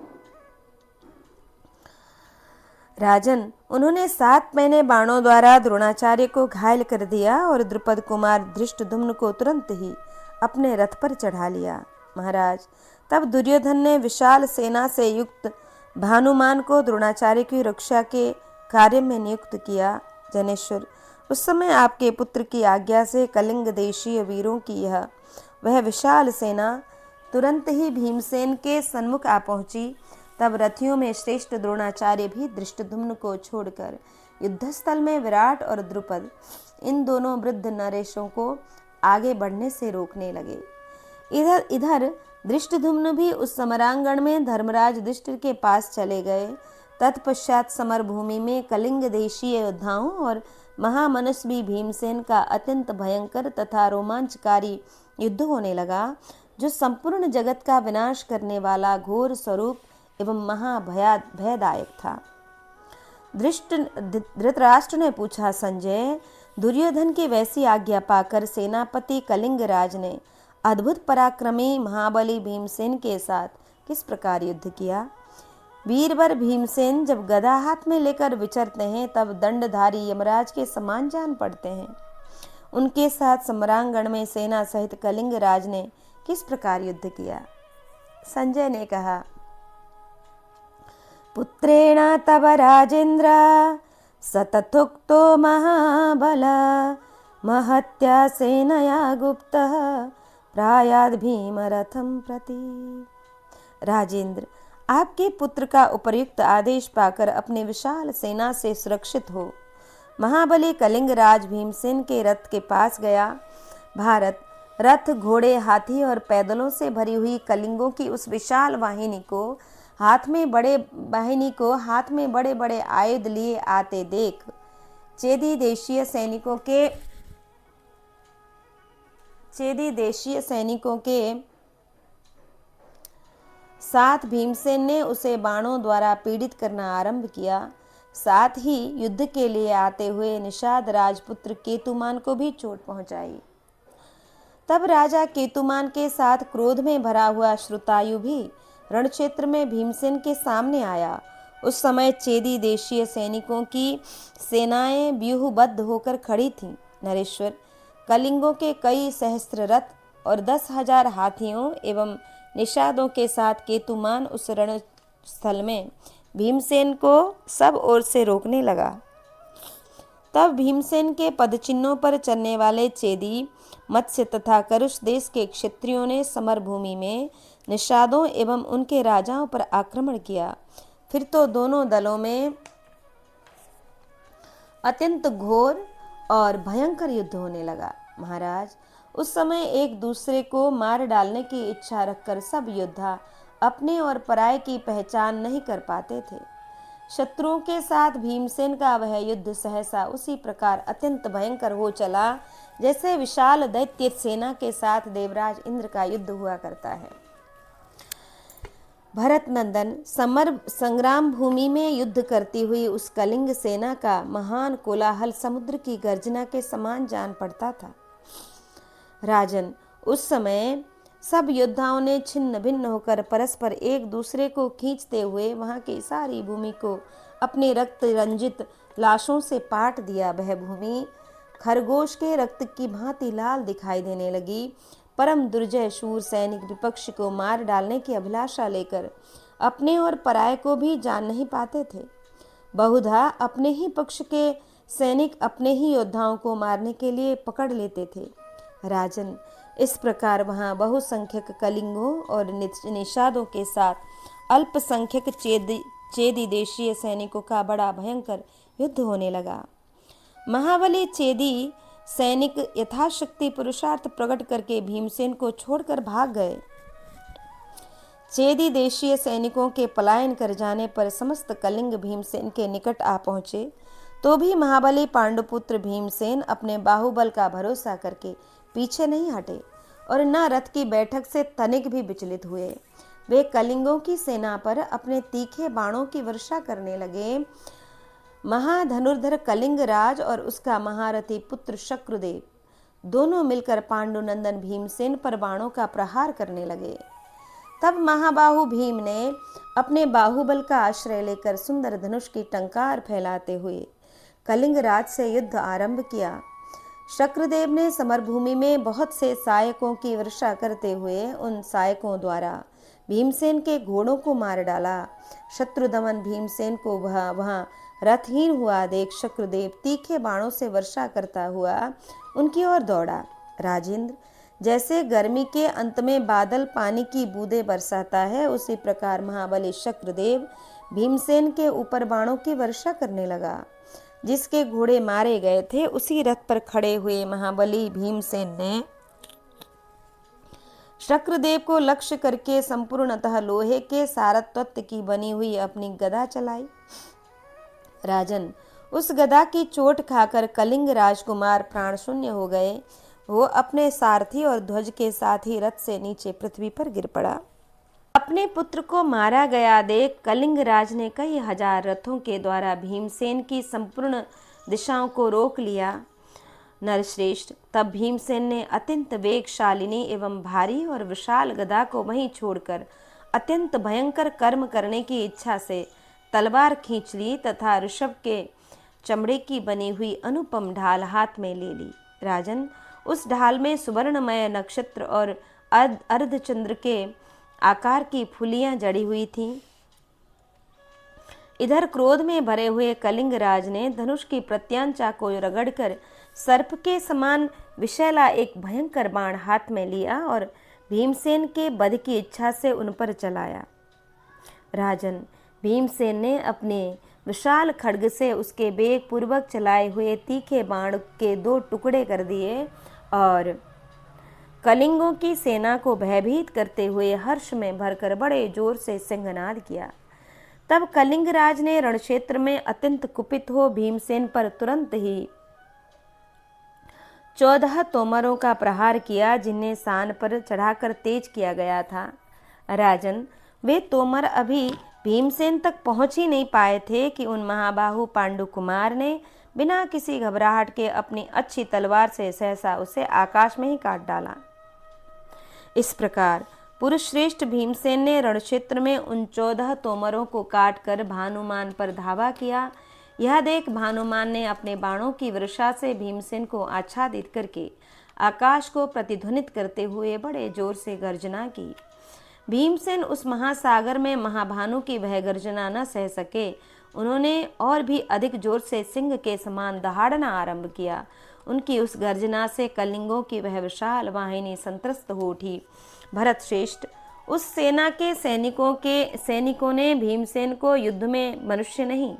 राजन, उन्होंने 7 पैने बाणों द्वारा द्रोणाचार्य को घायल कर दिया और द्रुपद कुमार धृष्टद्युम्न को तुरंत ही अपने रथ पर चढ़ा लिया। महाराज, तब दुर्योधन ने विशाल सेना से युक्त भानुमान को द्रोणाचार्य की रक्षा के कार्य में नियुक्त किया। जनेश्वर, उस समय आपके पुत्र की आज्ञा से कलिंग देशीय वीरों की वह विशाल सेना तुरंत ही भीमसेन के सन्मुख आ पहुंची। तब रथियों में श्रेष्ठ द्रोणाचार्य भी धृष्टद्युम्न को छोड़कर युद्धस्थल में विराट और द्रुपद इन दोनों वृद्ध नरेशों को आगे बढ़ने से रोकने लगे। इधर धृष्टद्युम्न भी उस समरांगण में धर्मराज युधिष्ठिर के पास चले गए। तत्पश्चात समर भूमि में कलिंग देशीय योद्धाओं और महामनस्वी भीमसेन का अत्यंत भयंकर तथा रोमांचकारी युद्ध होने लगा, जो संपूर्ण जगत का विनाश करने वाला घोर स्वरूप एवं महाभयदायक था। धृतराष्ट्र ने पूछा, संजय, दुर्योधन की वैसी आज्ञा पाकर सेनापति कलिंगराज ने अद्भुत पराक्रमी महाबली भीमसेन के साथ किस प्रकार युद्ध किया? वीरवर भीमसेन जब गदा हाथ में लेकर विचरते हैं तब दंडधारी यमराज के समान जान पड़ते हैं। उनके साथ सम्रांगण में सेना सहित कलिंगराज ने किस प्रकार युद्ध किया? संजय ने कहा, पुत्रेण तव राजेन्द्र सतथुक्तो महाबल महत्या सेनया गुप्तः प्रायाद भीमरथम प्रति। राजेंद्र, आपके पुत्र का उपर्युक्त आदेश पाकर अपने विशाल सेना से सुरक्षित हो महाबली कलिंगराज भीमसेन के रथ के पास गया। भारत, रथ, घोड़े, हाथी और पैदलों से भरी हुई कलिंगों की उस विशाल वाहिनी को हाथ में बड़े बड़े आयुध लिए आते देख चेदी देशीय सैनिकों के साथ भीमसेन ने उसे बाणों द्वारा पीड़ित करना आरंभ किया। साथ ही युद्ध के लिए आते हुए निषाद राजपुत्र केतुमान को भी चोट पहुंचाई। तब राजा केतुमान के साथ क्रोध में भरा हुआ श्रुतायु भी रणक्षेत्र में भीमसेन के सामने आया। उस समय चेदी देशीय सैनिकों की सेनाएं व्यूहबद्ध होकर खड़ी थीं। नरेश्वर, कलिंगों के कई सहस्त्र रथ और 10,000 हाथियों एवं निषादों के साथ केतुमान उस रणस्थल में भीमसेन को सब ओर से रोकने लगा। तब भीमसेन के पदचिन्हों पर चलने वाले चेदी, मत्स्य तथा करुष देश के क्षत्रियों ने समर भूमि में निषादों एवं उनके राजाओं पर आक्रमण किया। फिर तो दोनों दलों में अत्यंत घोर और भयंकर युद्ध होने लगा। महाराज, उस समय एक दूसरे को मार डालने की इच्छा रखकर सब योद्धा अपने और पराये की पहचान नहीं कर पाते थे। शत्रुओं के साथ भीमसेन का वह युद्ध सहसा उसी प्रकार अत्यंत भयंकर हो चला जैसे विशाल दैत्य सेना के साथ देवराज इंद्र का युद्ध हुआ करता है। भरत नंदन समर संग्राम भूमि में युद्ध करती हुई उस कलिंग सेना का महान कोलाहल समुद्र की गर्जना के समान जान पड़ता था। राजन, उस समय सब योद्धाओं ने छिन्न भिन्न होकर परस्पर एक दूसरे को खींचते हुए वहां की सारी भूमि को अपने रक्त रंजित लाशों से पाट दिया। वह भूमि खरगोश के रक्त की भांति लाल दिखाई देने लगी। परम दुर्जय शूर सैनिक विपक्ष को मार डालने की अभिलाषा लेकर अपने और पराये को भी जान नहीं पाते थे। बहुधा अपने ही पक्ष के सैनिक अपने ही योद्धाओं को मारने के लिए पकड़ लेते थे। राजन, इस प्रकार वहां बहुसंख्यक कलिंगों और निषादों के साथ अल्पसंख्यक चेदी देशीय सैनिकों का बड़ा भयंकर युद्ध होने लगा। महाबली चेदी सैनिक यथाशक्ति पुरुषार्थ प्रकट करके भीमसेन को छोड़कर भाग गए। चेदी देशीय सैनिकों के पलायन कर जाने पर समस्त कलिंग भीमसेन के निकट आ पहुंचे, तो भी महाबली पांडुपुत्र भीमसेन अपने बाहुबल का भरोसा करके पीछे नहीं हटे और न रथ की बैठक से तनिक भी विचलित हुए। वे कलिंगों की सेना पर अपने तीखे बाणों की वर्षा करने लगे। महाधनुर्धर कलिंग राज और उसका महारथी पुत्र शक्रुदेव दोनों मिलकर पांडुनंदन भीमसेन पर बाणों का प्रहार करने लगे। तब महाबाहु भीम ने अपने बाहुबल का आश्रय लेकर सुंदर धनुष की टंकार फैलाते हुए कलिंग राज से युद्ध आरंभ किया। शक्रदेव ने समरभूमि में बहुत से सहायकों की वर्षा करते हुए उन सहायकों द्वारा भीमसेन के घोड़ों को मार डाला। शत्रुदमन भीमसेन को वहां रथहीन हुआ देख शक्रदेव तीखे बाणों से वर्षा करता हुआ उनकी ओर दौड़ा। राजेंद्र, जैसे गर्मी के अंत में बादल पानी की बूंदें बरसाता है, उसी प्रकार महाबली शक्रदेव भीमसेन के ऊपर बाणों की वर्षा करने लगा। जिसके घोड़े मारे गए थे उसी रथ पर खड़े हुए महाबली भीमसेन ने शक्रदेव को लक्ष्य करके संपूर्णतः लोहे के सारस्वत की बनी हुई अपनी गदा चलाई। राजन, उस गदा की चोट खाकर कलिंग राजकुमार प्राण शून्य हो गए। वो अपने सारथी और ध्वज के साथ ही रथ से नीचे पृथ्वी पर गिर पड़ा। अपने पुत्र को मारा गया देख कलिंग राज ने कई हजार रथों के द्वारा भीमसेन की संपूर्ण दिशाओं को रोक लिया। नरश्रेष्ठ, तब भीमसेन ने अत्यंत वेगशालिनी एवं भारी और विशाल गदा को वहीं छोड़कर अत्यंत भयंकर कर्म करने की इच्छा से तलवार खींच ली तथा ऋषभ के चमड़े की बनी हुई अनुपम ढाल हाथ में ले ली। राजन, उस ढाल में सुवर्णमय नक्षत्र और अर्धचंद्र के आकार की फुलियां जड़ी हुई थीं। इधर क्रोध में भरे हुए कलिंग राज ने धनुष की प्रत्यांचा को रगड़कर सर्प के समान विषैला एक भयंकर बाण हाथ में लिया और भीमसेन के वध की इच्छा से उन पर चलाया। राजन, भीमसेन ने अपने विशाल खड्ग से उसके वेग पूर्वक चलाए हुए तीखे बाण के 2 टुकड़े कर दिए और कलिंगों की सेना को भयभीत करते हुए हर्ष में भरकर बड़े जोर से सिंहनाद किया। तब कलिंग राज ने रणक्षेत्र में अत्यंत कुपित हो भीमसेन पर तुरंत ही 14 तोमरों का प्रहार किया, जिन्हें सान पर चढ़ाकर तेज किया गया था। राजन, वे तोमर अभी भीमसेन तक पहुंच ही नहीं पाए थे कि उन महाबाहु पांडु कुमार ने बिना किसी घबराहट के अपनी अच्छी तलवार से सहसा उसे आकाश में ही काट डाला। इस प्रकार पुरुषश्रेष्ठ भीमसेन ने रणक्षेत्र में उन 14 तोमरों को काटकर भानुमान पर धावा किया। यह देख भानुमान ने अपने बाणों की वर्षा से भीमसेन को आच्छादित करके आकाश को प्रतिध्वनित करते हुए बड़े जोर से गर्जना की। भीमसेन उस महासागर में महाभानु की वह गर्जना न सह सके। उन्होंने और भी अधिक जोर से सिंह के समान दहाड़ना आरंभ किया। उनकी उस गर्जना से कलिंगों की वह विशाल वाहिनी संत्रस्त हो उठी। भरत श्रेष्ठ, उस सेना के सैनिकों ने भीमसेन को युद्ध में मनुष्य नहीं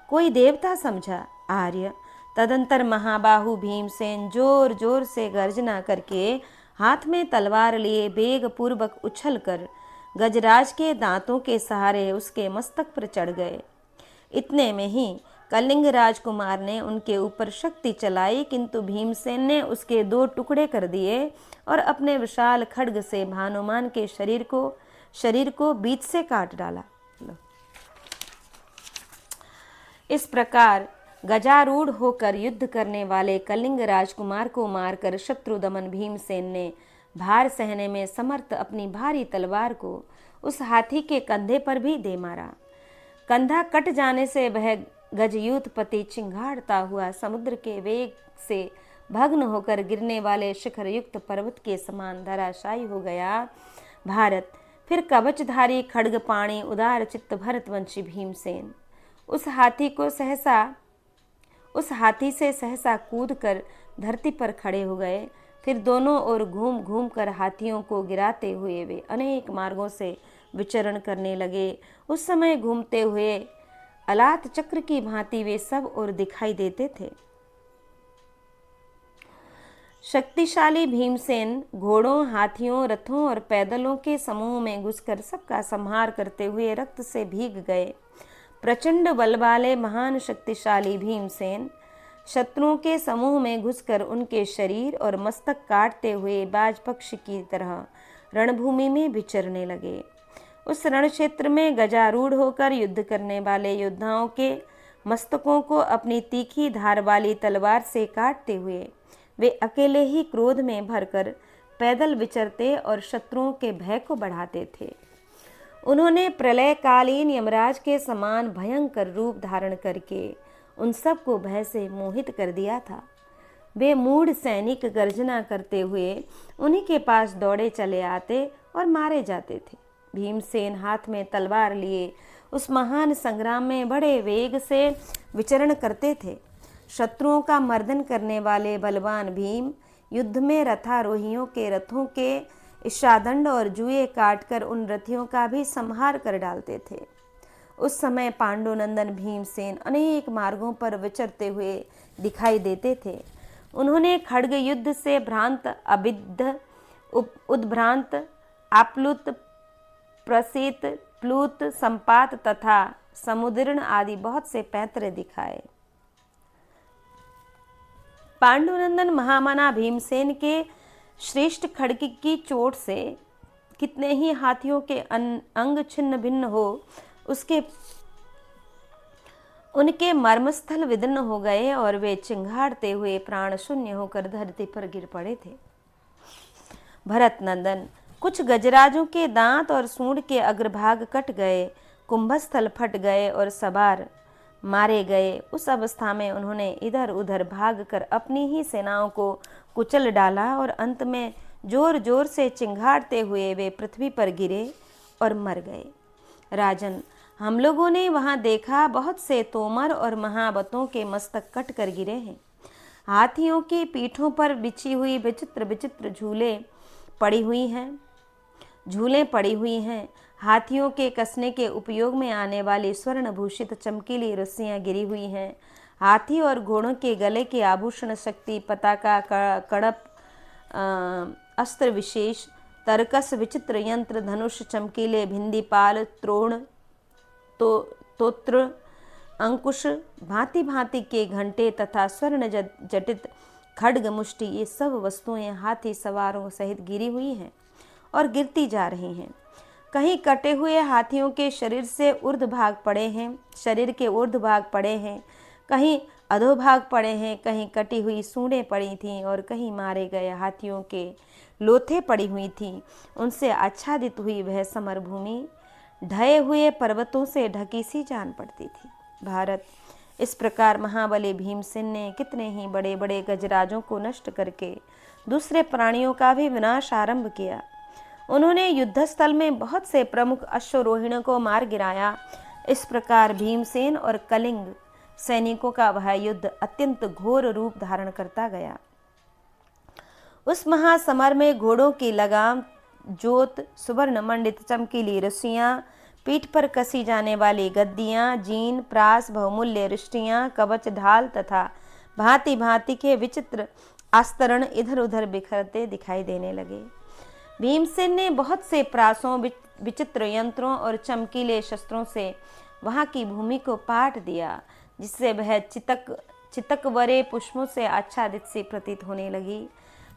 कोई देवता समझा। आर्य, तदंतर महाबाहु भीमसेन जोर जोर से गर्जना करके हाथ में तलवार लिए वेग पूर्वक उछलकर गजराज के दांतों के सहारे उसके मस्तक पर चढ़ गए। इतने में ही कलिंग राजकुमार ने उनके ऊपर शक्ति चलाई, किंतु भीमसेन ने उसके 2 टुकड़े कर दिए और अपने विशाल खड्ग से भानुमान के शरीर को बीच से काट डाला। इस प्रकार गजारूढ़ होकर युद्ध करने वाले कलिंग राजकुमार को मारकर शत्रुदमन भीमसेन ने भार सहने में समर्थ अपनी भारी तलवार को उस हाथी के कंधे पर भी दे मारा। कंधा कट जाने से वह गजयूथपति चिंगाड़ता हुआ समुद्र के वेग से भग्न होकर गिरने वाले शिखर युक्त पर्वत के समान धराशायी हो गया। भारत फिर कवचधारी खड्गपाणी उदार चित्त भरतवंशी भीमसेन उस हाथी से सहसा कूद कर धरती पर खड़े हो गए। फिर दोनों ओर घूम घूम कर हाथियों को गिराते हुए वे अनेक मार्गों से विचरण करने लगे। उस समय घूमते हुए अलात चक्र की भांति वे सब ओर दिखाई देते थे। शक्तिशाली भीमसेन घोड़ों, हाथियों, रथों और पैदलों के समूह में घुसकर सबका संहार करते हुए रक्त से भीग गए। प्रचंड बल वाले महान शक्तिशाली भीमसेन शत्रुओं के समूह में घुसकर उनके शरीर और मस्तक काटते हुए बाज पक्षी की तरह रणभूमि में विचरने लगे। उस रण क्षेत्र में गजारूढ़ होकर युद्ध करने वाले योद्धाओं के मस्तकों को अपनी तीखी धार वाली तलवार से काटते हुए वे अकेले ही क्रोध में भरकर पैदल विचरते और शत्रुओं के भय को बढ़ाते थे। उन्होंने प्रलयकालीन यमराज के समान भयंकर रूप धारण करके उन सबको भय से मोहित कर दिया था। वे मूढ़ सैनिक गर्जना करते हुए उन्हीं के पास दौड़े चले आते और मारे जाते थे। भीमसेन हाथ में तलवार लिए उस महान संग्राम में बड़े वेग से विचरण करते थे। शत्रुओं का मर्दन करने वाले बलवान भीम युद्ध में रथारोहियों के रथों के इच्छादंड और जुए काटकर उन रथियों का भी संहार कर डालते थे। उस समय पांडुनंदन भीमसेन अनेक मार्गों पर विचरते हुए दिखाई देते थे। उन्होंने खड्ग युद्ध से भ्रांत, अबिद्ध, उद्भ्रांत, आप्लुत, प्रसित, प्लुत, संपात तथा समुद्रण आदि बहुत से पैंतरे दिखाए। पांडुनंदन महामना भीमसेन के श्रेष्ठ खड्ग की चोट से कितने ही हाथियों के अंग छिन्न भिन्न हो उनके मर्मस्थल विदीर्ण हो गए और वे चिंगाड़ते हुए प्राण शून्य होकर धरती पर गिर पड़े थे। भरत नंदन कुछ गजराजों के दांत और सूंड के अग्रभाग कट गए, कुंभस्थल फट गए और सवार मारे गए। उस अवस्था में उन्होंने इधर उधर भागकर अपनी ही सेनाओं को कुचल डाला और अंत में जोर जोर से चिंगाड़ते हुए वे पृथ्वी पर गिरे और मर गए। राजन, हम लोगों ने वहां देखा बहुत से तोमर और महावतों के मस्तक कट कर गिरे हैं। हाथियों की पीठों पर बिछी हुई विचित्र विचित्र झूलें पड़ी हुई हैं। हाथियों के कसने के उपयोग में आने वाली स्वर्ण भूषित चमकीली रस्सियां गिरी हुई हैं। हाथी और घोड़ों के गले के आभूषण, शक्ति पताका, कड़प, अस्त्र विशेष, तरकस, विचित्र यंत्र, धनुष, चमकीले भिंदीपाल, त्रोण, तोत्र, अंकुश, भांति भांति के घंटे तथा स्वर्ण जटित खड्ग मुष्टि, ये सब वस्तुएं हाथी सवारों सहित गिरी हुई हैं और गिरती जा रही हैं। कहीं कटे हुए हाथियों के शरीर के ऊर्ध्व भाग पड़े हैं, कहीं अधोभाग पड़े हैं, कहीं कटी हुई सूंडें पड़ी थीं और कहीं मारे गए हाथियों के लोथे पड़ी हुई थीं। उनसे आच्छादित हुई वह समरभूमि ढहे हुए पर्वतों से ढकी सी जान पड़ती थी। भारत, इस प्रकार महाबली भीमसेन ने कितने ही बड़े बड़े गजराजों को नष्ट करके दूसरे प्राणियों का भी विनाश आरंभ किया। उन्होंने युद्धस्थल में बहुत से प्रमुख अश्वरोहिणों को मार गिराया। इस प्रकार भीमसेन और कलिंग सैनिकों का वह युद्ध अत्यंत घोर रूप धारण करता गया। उस महासमर में घोड़ों की लगाम, जोत, सुवर्ण मंडित चमकीली रस्सियां, पीठ पर कसी जाने वाली गद्दियां, जीन, प्रास, बहुमूल्य रिष्टियां, कवच, ढाल तथा भांति भांति के विचित्र आस्तरण इधर उधर बिखरते दिखाई देने लगे। भीमसेन ने बहुत से प्रासों, विचित्र यंत्रों और चमकीले शस्त्रों से वहाँ की भूमि को पाट दिया, जिससे वह चितकवरे पुष्पों से आच्छादित सी प्रतीत होने लगी।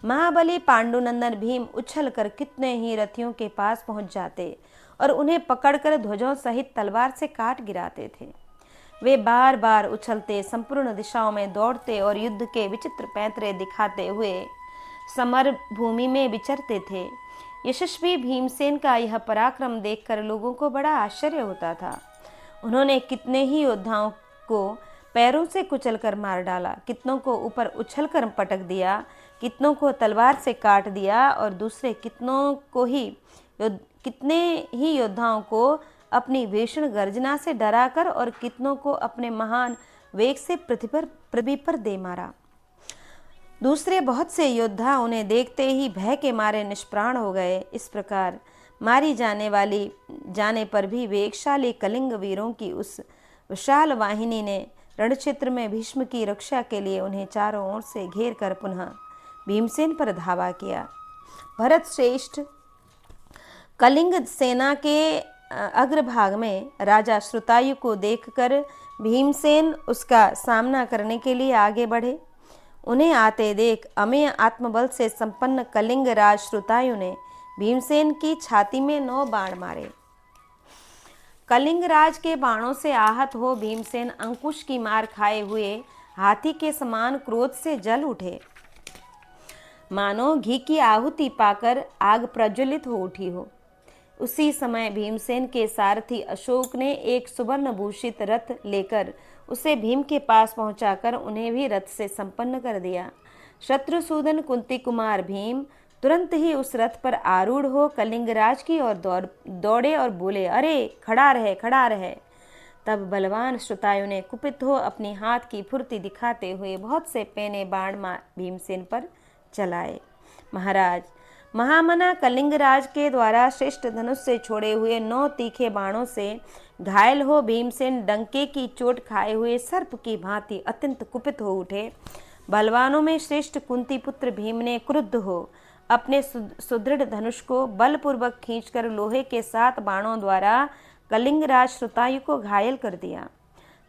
महाबली पांडुनंदन भीम उछलकर कितने ही रथियों के पास पहुंच जाते और उन्हें पकड़कर ध्वजों सहित तलवार से काट गिराते थे। वे बार बार उछलते, संपूर्ण दिशाओं में दौड़ते और युद्ध के विचित्र पैंतरे दिखाते हुए समर भूमि में विचरते थे। यशस्वी भीमसेन का यह पराक्रम देखकर लोगों को बड़ा आश्चर्य होता था। उन्होंने कितने ही योद्धाओं को पैरों से कुचलकर मार डाला, कितनों को ऊपर उछलकर पटक दिया, कितनों को तलवार से काट दिया और दूसरे कितने ही योद्धाओं को अपनी भीषण गर्जना से डराकर और कितनों को अपने महान वेग से पृथ्वी पर दे मारा। दूसरे बहुत से योद्धा उन्हें देखते ही भय के मारे निष्प्राण हो गए। इस प्रकार मारी जाने पर भी वेगशाली कलिंग वीरों की उस विशाल वाहिनी ने रणक्षेत्र में भीष्म की रक्षा के लिए उन्हें चारों ओर से घेर कर पुनः भीमसेन पर धावा किया। भरत श्रेष्ठ कलिंग सेना के अग्रभाग में राजा श्रुतायु को देखकर भीमसेन उसका सामना करने के लिए आगे बढ़े। उन्हें आते देख अमेय आत्मबल से संपन्न कलिंग राज श्रुतायु ने भीमसेन की छाती में 9 बाण मारे। कलिंग राज के बाणों से आहत हो भीमसेन अंकुश की मार खाए हुए हाथी के समान क्रोध से जल उठे, मानो घी की आहुति पाकर आग प्रज्वलित हो उठी हो। उसी समय भीमसेन के सारथी अशोक ने एक सुवर्ण भूषित रथ लेकर उसे भीम के पास पहुंचाकर उन्हें भी रथ से संपन्न कर दिया। शत्रुसूदन कुंती कुमार भीम तुरंत ही उस रथ पर आरूढ़ हो कलिंगराज की ओर दौड़े और बोले, अरे खड़ा रहे, खड़ा रहे। तब बलवान श्रुतायु ने कुपित हो अपनी हाथ की फुर्ती दिखाते हुए बहुत से पैने बाण भीमसेन पर चलाए। महाराज, महामना कलिंगराज के द्वारा श्रेष्ठ धनुष से छोड़े हुए 9 तीखे बाणों से घायल हो भीमसेन डंके की चोट खाए हुए सर्प की भांति अत्यंत कुपित हो उठे। बलवानों में श्रेष्ठ कुंती पुत्र भीम ने क्रुद्ध हो अपने सुदृढ़ धनुष को बलपूर्वक खींचकर लोहे के 7 बाणों द्वारा कलिंगराज श्रुतायु को घायल कर दिया।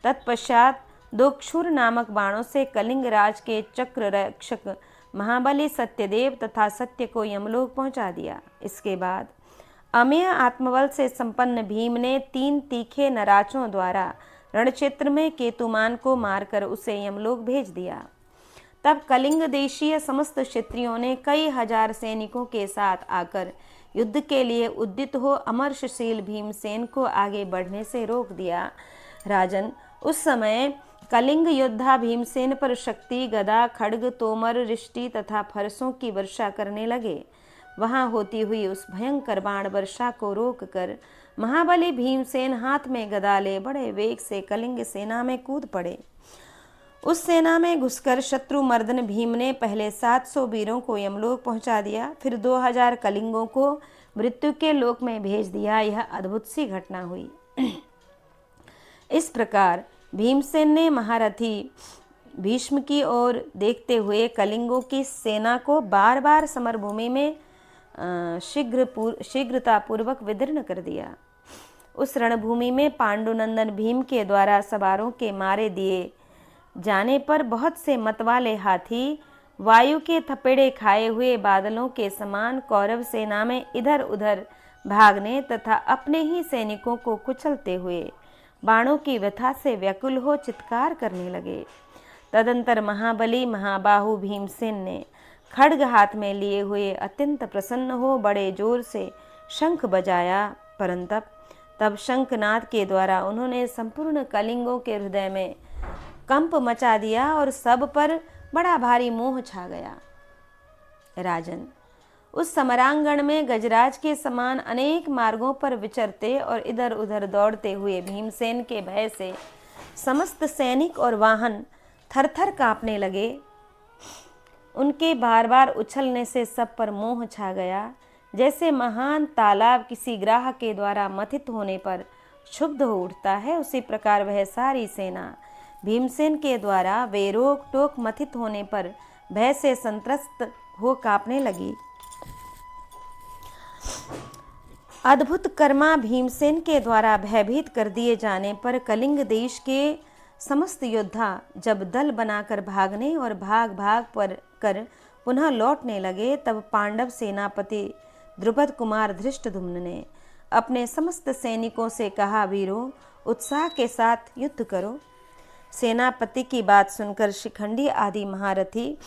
तत्पश्चात 2 क्षुर नामक बाणों से कलिंगराज के चक्र रक्षक महाबली सत्यदेव तथा सत्य को यमलोक पहुंचा दिया। इसके बाद अमेय आत्मबल से संपन्न भीम ने 3 तीखे नराचों द्वारा रणक्षेत्र में केतुमान को मारकर उसे यमलोक भेज दिया। तब कलिंग देशीय समस्त क्षत्रियों ने कई हजार सैनिकों के साथ आकर युद्ध के लिए उद्यत हो अमर्षशील भीमसेन को आगे बढ़ने से रोक दिया। राजन, उस समय कलिंग योद्धा भीमसेन पर शक्ति, गदा, खड्ग, तोमर, रिष्टि तथा फरसों की वर्षा करने लगे। वहां होती हुई उस भयंकर बाण वर्षा को रोककर महाबली भीमसेन हाथ में गदा ले बड़े वेग से कलिंग सेना में कूद पड़े। उस सेना में घुसकर शत्रु मर्दन भीम ने पहले 700 वीरों को यमलोक पहुंचा दिया, फिर 2000 कलिंगों को मृत्यु के लोक में भेज दिया। यह अद्भुत सी घटना हुई। इस प्रकार भीमसेन ने महारथी भीष्म की ओर देखते हुए कलिंगों की सेना को बार बार समरभूमि में शीघ्रतापूर्वक विदीर्ण कर दिया। उस रणभूमि में पांडुनंदन भीम के द्वारा सवारों के मारे दिए जाने पर बहुत से मतवाले हाथी वायु के थपेड़े खाए हुए बादलों के समान कौरव सेना में इधर उधर भागने तथा अपने ही सैनिकों को कुचलते हुए बाणों की व्यथा से व्याकुल हो चित्कार करने लगे। तदंतर महाबली महाबाहु भीमसेन ने खड्ग हाथ में लिए हुए अत्यंत प्रसन्न हो बड़े जोर से शंख बजाया, परंतु तब शंखनाद के द्वारा उन्होंने संपूर्ण कलिंगों के हृदय में कंप मचा दिया और सब पर बड़ा भारी मोह छा गया। राजन, उस समरांगण में गजराज के समान अनेक मार्गों पर विचरते और इधर उधर दौड़ते हुए भीमसेन के भय से समस्त सैनिक और वाहन थरथर कांपने लगे। उनके बार बार उछलने से सब पर मोह छा गया। जैसे महान तालाब किसी ग्राह के द्वारा मथित होने पर क्षुब्ध हो उठता है, उसी प्रकार वह सारी सेना भीमसेन के द्वारा बेरोक टोक मथित होने पर भय से संत्रस्त हो कांपने लगी। अद्भुत कर्मा भीमसेन के द्वारा भयभीत कर दिए जाने पर कलिंग देश के समस्त योद्धा जब दल बनाकर भागने और भाग भाग पर कर पुनः लौटने लगे, तब पांडव सेनापति द्रुपद कुमार धृष्टद्युम्न ने अपने समस्त सैनिकों से कहा, वीरों, उत्साह के साथ युद्ध करो। सेनापति की बात सुनकर शिखंडी आदि महारथी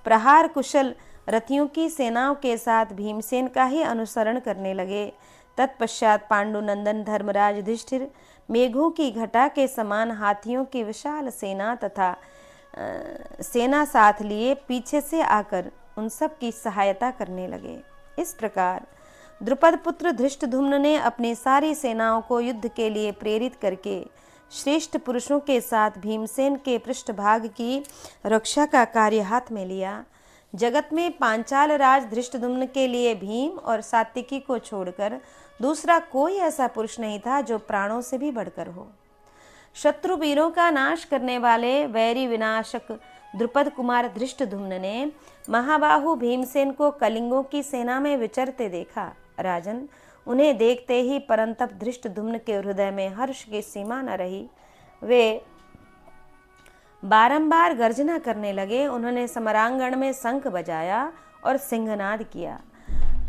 प्रहार कुशल रथियों की सेनाओं के साथ भीमसेन का ही अनुसरण करने लगे। तत्पश्चात पांडुनंदन धर्मराज युधिष्ठिर मेघों की घटा के समान हाथियों की विशाल सेना तथा सेना साथ लिए पीछे से आकर उन सब की सहायता करने लगे। इस प्रकार द्रुपद पुत्र धृष्टद्युम्न ने अपनी सारी सेनाओं को युद्ध के लिए प्रेरित करके श्रेष्ठ पुरुषों के साथ भीमसेन के पृष्ठभाग की रक्षा का कार्य हाथ में लिया। जगत में पांचाल राज धृष्टद्युम्न के लिए भीम और सात्विकी को छोड़कर दूसरा कोई ऐसा पुरुष नहीं था जो प्राणों से भी बढ़कर हो। शत्रु वीरों का नाश करने वाले वैरी विनाशक द्रुपद कुमार धृष्टद्युम्न ने महाबाहु भीमसेन को कलिंगों की सेना में विचरते देखा। राजन, उन्हें देखते ही परंतप धृष्टद्युम्न के हृदय में हर्ष की सीमा न रही। वे बारंबार गर्जना करने लगे। उन्होंने समरांगण में शंख बजाया और सिंहनाद किया।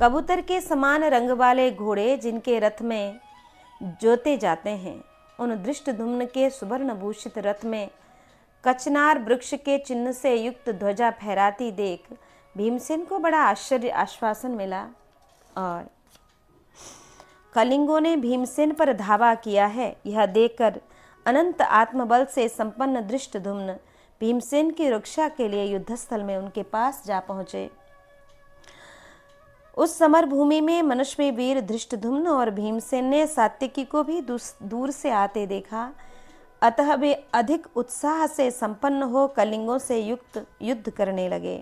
कबूतर के समान रंग वाले घोड़े जिनके रथ में जोते जाते हैं, उन धृष्टद्युम्न के सुवर्णभूषित रथ में कचनार वृक्ष के चिन्ह से युक्त ध्वजा फहराती देख भीमसेन को बड़ा आश्चर्य आश्वासन मिला और कलिंगों ने भीमसेन पर धावा किया है, यह देखकर अनंत आत्मबल से संपन्न धृष्टद्युम्न भीमसेन की रक्षा के लिए युद्धस्थल में उनके पास जा पहुंचे। उस समर भूमि में मनस्वी वीर धृष्टद्युम्न और भीमसेन ने सात्विकी को भी दूर से आते देखा। अतः वे अधिक उत्साह से संपन्न हो कलिंगों से युक्त युद्ध करने लगे।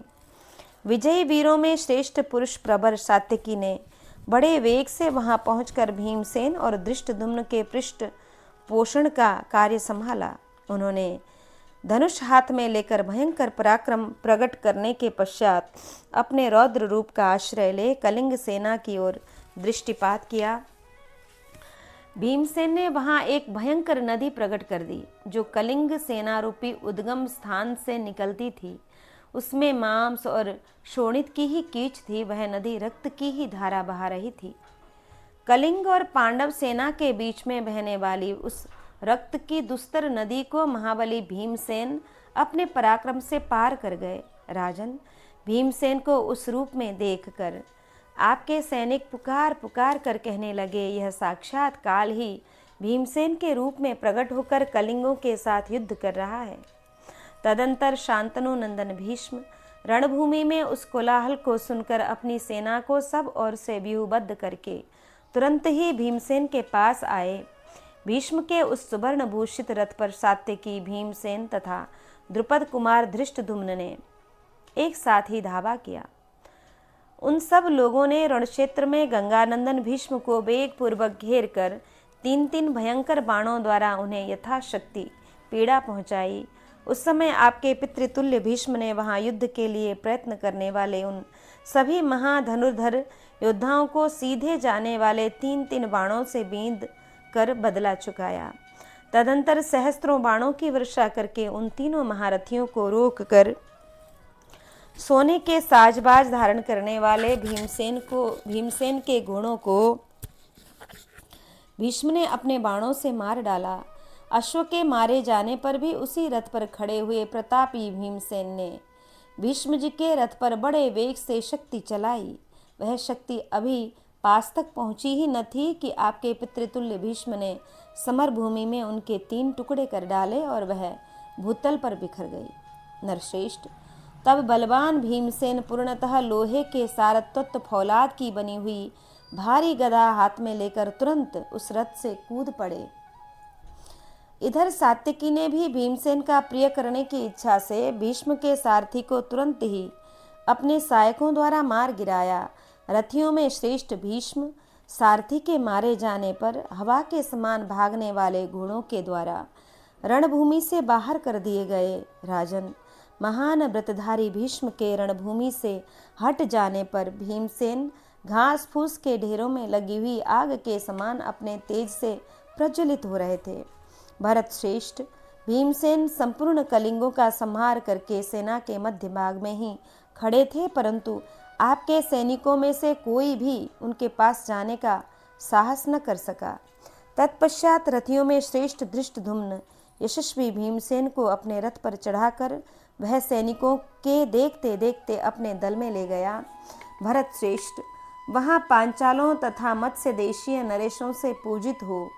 विजयी वीरों में श्रेष्ठ पुरुष प्रबर सात्विकी ने बड़े वेग से वहां पहुंचकर भीमसेन और धृष्टद्युम्न के पृष्ठ पोषण का कार्य संभाला। उन्होंने धनुष हाथ में लेकर भयंकर पराक्रम प्रकट करने के पश्चात अपने रौद्र रूप का आश्रय ले कलिंग सेना की ओर दृष्टिपात किया। भीमसेन ने वहां एक भयंकर नदी प्रकट कर दी जो कलिंग सेना रूपी उद्गम स्थान से निकलती थी। उसमें मांस और शोणित की ही कीच थी। वह नदी रक्त की ही धारा बहा रही थी। कलिंग और पांडव सेना के बीच में बहने वाली उस रक्त की दुस्तर नदी को महाबली भीमसेन अपने पराक्रम से पार कर गए। राजन, भीमसेन को उस रूप में देखकर आपके सैनिक पुकार पुकार कर कहने लगे, यह साक्षात काल ही भीमसेन के रूप में प्रकट होकर कलिंगों के साथ युद्ध कर रहा है। तदंतर शांतनु नंदन भीष्म रणभूमि में उस कोलाहल को सुनकर अपनी सेना को सब ओर से व्यूहबद्ध करके तुरंत ही भीमसेन के पास आए। भीष्म के उस सुवर्ण भूषित रथ पर सात्विकी, भीमसेन तथा द्रुपद कुमार धृष्टद्युम्न ने एक साथ ही धावा किया। उन सब लोगों ने रणक्षेत्र में गंगानंदन भीष्म को वेग पूर्वक घेर कर 3-3 भयंकर बाणों द्वारा उन्हें यथाशक्ति पीड़ा पहुंचाई। उस समय आपके पितृतुल्य भीष्म ने वहां युद्ध के लिए प्रयत्न करने वाले उन सभी महाधनुर्धर योद्धाओं को सीधे जाने वाले 3-3 बाणों से बींध कर बदला चुकाया। तदंतर सहस्त्रों बाणों की वर्षा करके उन तीनों महारथियों को रोक कर सोने के साजबाज धारण करने वाले भीमसेन के घोड़ों को भीष्म ने अपने बाणों से मार डाला। अश्व के मारे जाने पर भी उसी रथ पर खड़े हुए प्रतापी भीमसेन ने भीष्म जी के रथ पर बड़े वेग से शक्ति चलाई। वह शक्ति अभी पास तक पहुंची ही न थी कि आपके पितृतुल्य भीष्म ने समर भूमि में उनके 3 टुकड़े कर डाले और वह भूतल पर बिखर गई। नरश्रेष्ठ, तब बलवान भीमसेन पूर्णतः लोहे के सारस्वत फौलाद की बनी हुई भारी गदा हाथ में लेकर तुरंत उस रथ से कूद पड़े। इधर सात्विकी ने भी भीमसेन का प्रिय करने की इच्छा से भीष्म के सारथी को तुरंत ही अपने सहायकों द्वारा मार गिराया। रथियों में श्रेष्ठ भीष्म सारथी के मारे जाने पर हवा के समान भागने वाले घोड़ों के द्वारा रणभूमि से बाहर कर दिए गए। राजन, महान व्रतधारी भीष्म के रणभूमि से हट जाने पर भीमसेन घास फूस के ढेरों में लगी हुई आग के समान अपने तेज से प्रज्वलित हो रहे थे। भरत श्रेष्ठ, भीमसेन संपूर्ण कलिंगों का संहार करके सेना के मध्य भाग में ही खड़े थे, परंतु आपके सैनिकों में से कोई भी उनके पास जाने का साहस न कर सका। तत्पश्चात रथियों में श्रेष्ठ धृष्टद्युम्न यशस्वी भीमसेन को अपने रथ पर चढ़ाकर वह सैनिकों के देखते देखते अपने दल में ले गया। भरत श्रेष्ठ वहां पांचालों तथा मत्स्य देशीय नरेशों से पूजित हो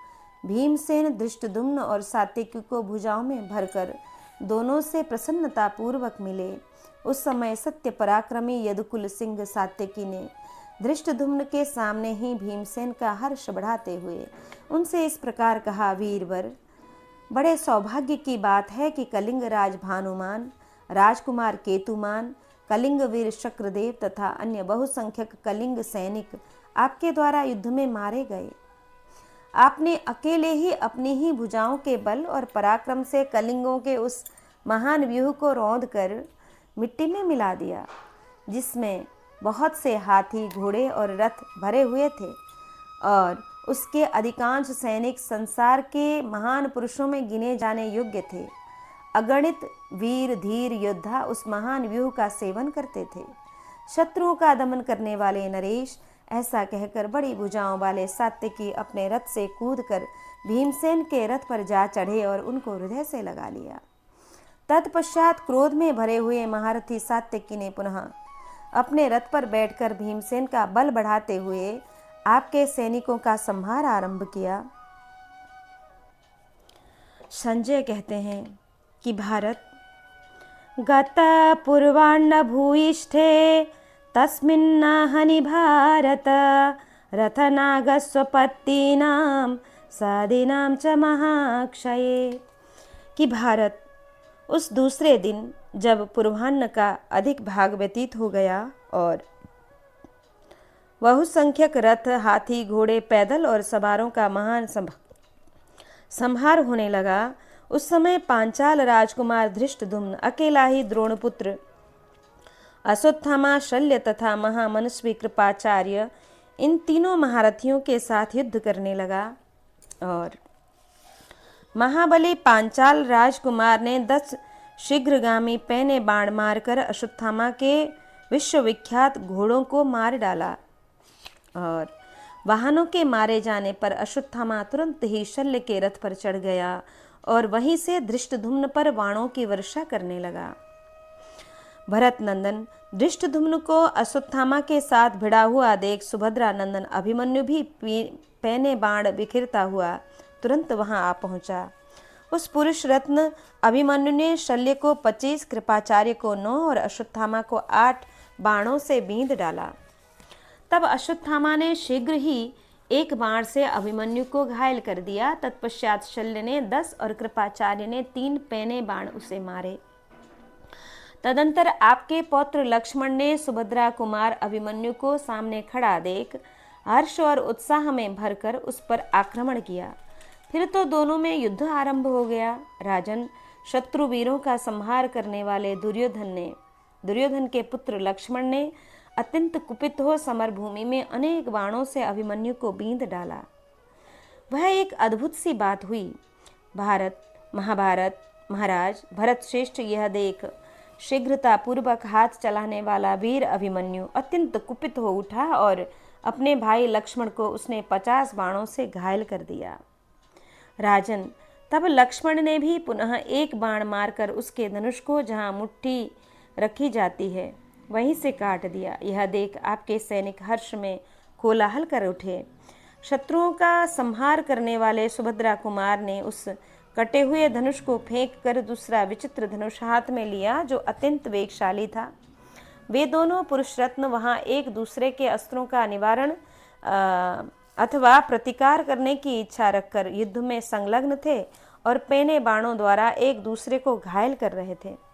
भीमसेन धृष्टद्युम्न और सात्यकी को भुजाओं में भरकर दोनों से प्रसन्नता पूर्वक मिले। उस समय सत्य पराक्रमी यदुकुल सिंह सात्यकी ने धृष्टद्युम्न के सामने ही भीमसेन का हर्ष बढ़ाते हुए उनसे इस प्रकार कहा, वीरवर, बड़े सौभाग्य की बात है कि कलिंग राज भानुमान, राजकुमार केतुमान, कलिंग वीर शक्रदेव तथा अन्य बहुसंख्यक कलिंग सैनिक आपके द्वारा युद्ध में मारे गए। आपने अकेले ही अपनी ही भुजाओं के बल और पराक्रम से कलिंगों के उस महान व्यूह को रौंद कर मिट्टी में मिला दिया, जिसमें बहुत से हाथी, घोड़े और रथ भरे हुए थे, और उसके अधिकांश सैनिक संसार के महान पुरुषों में गिने जाने योग्य थे। अगणित वीर धीर योद्धा उस महान व्यूह का सेवन करते थे। शत्रुओं का दमन करने वाले नरेश, ऐसा कहकर बड़ी भुजाओं वाले सात्यकी अपने रथ से कूदकर भीमसेन के रथ पर जा चढ़े और उनको हृदय से लगा लिया। तत्पश्चात क्रोध में भरे हुए महारथी सात्यकी ने पुनः अपने रथ पर बैठकर भीमसेन का बल बढ़ाते हुए आपके सैनिकों का संहार आरंभ किया। संजय कहते हैं कि भारत गता पूर्वान्न भूयिष्ठे तस्मिन्नाहनि भारत रथनागस्वपत्तीनां साधीनां च महाक्षये। कि भारत उस दूसरे दिन जब पूर्वाह्न का अधिक भाग व्यतीत हो गया और बहुसंख्यक रथ, हाथी, घोड़े, पैदल और सवारों का महान संहार होने लगा, उस समय पांचाल राजकुमार धृष्टद्युम्न अकेला ही द्रोणपुत्र अश्वत्थामा, शल्य तथा महामनस्वी कृपाचार्य इन तीनों महारथियों के साथ युद्ध करने लगा। और महाबली पांचाल राजकुमार ने 10 शीघ्रगामी पैने बाण मारकर अश्वत्थामा के विश्वविख्यात घोड़ों को मार डाला, और वाहनों के मारे जाने पर अश्वत्थामा तुरंत ही शल्य के रथ पर चढ़ गया और वहीं से धृष्टद्युम्न पर बाणों की वर्षा करने लगा। भरत नंदन धृष्टद्युम्न को अश्वत्थामा के साथ भिड़ा हुआ देख सुभद्रा नंदन अभिमन्यु भी पैने बाण बिखरता हुआ तुरंत वहां आ पहुंचा। उस पुरुष रत्न अभिमन्यु ने शल्य को 25, कृपाचार्य को 9 और अश्वत्थामा को 8 बाणों से बींध डाला। तब अश्वत्थामा ने शीघ्र ही एक बाण से अभिमन्यु को घायल कर दिया। तत्पश्चात शल्य ने 10 और कृपाचार्य ने 3 पैने बाण उसे मारे। तदंतर आपके पौत्र लक्ष्मण ने सुभद्रा कुमार अभिमन्यु को सामने खड़ा देख हर्ष और उत्साह में भरकर उस पर आक्रमण किया। फिर तो दोनों में युद्ध आरंभ हो गया। राजन, शत्रु वीरों का संहार करने वाले दुर्योधन के पुत्र लक्ष्मण ने अत्यंत कुपित हो समरभूमि में अनेक बाणों से अभिमन्यु को बींध डाला। वह एक अद्भुत सी बात हुई। महाराज भरत श्रेष्ठ यह देख शीघ्रता पूर्वक हाथ चलाने वाला वीर अभिमन्यु अत्यंत कुपित हो उठा और अपने भाई लक्ष्मण को उसने 50 बाणों से घायल कर दिया। राजन, तब लक्ष्मण ने भी पुनः एक बाण मारकर उसके धनुष को जहाँ मुट्ठी रखी जाती है वहीं से काट दिया। यह देख आपके सैनिक हर्ष में कोलाहल कर उठे। शत्रुओं का संहार करने वाले सुभद्रा कुमार ने उस कटे हुए धनुष को फेंक कर दूसरा विचित्र धनुष हाथ में लिया जो अत्यंत वेगशाली था। वे दोनों पुरुष रत्न वहां एक दूसरे के अस्त्रों का निवारण अथवा प्रतिकार करने की इच्छा रखकर युद्ध में संलग्न थे और पैने बाणों द्वारा एक दूसरे को घायल कर रहे थे।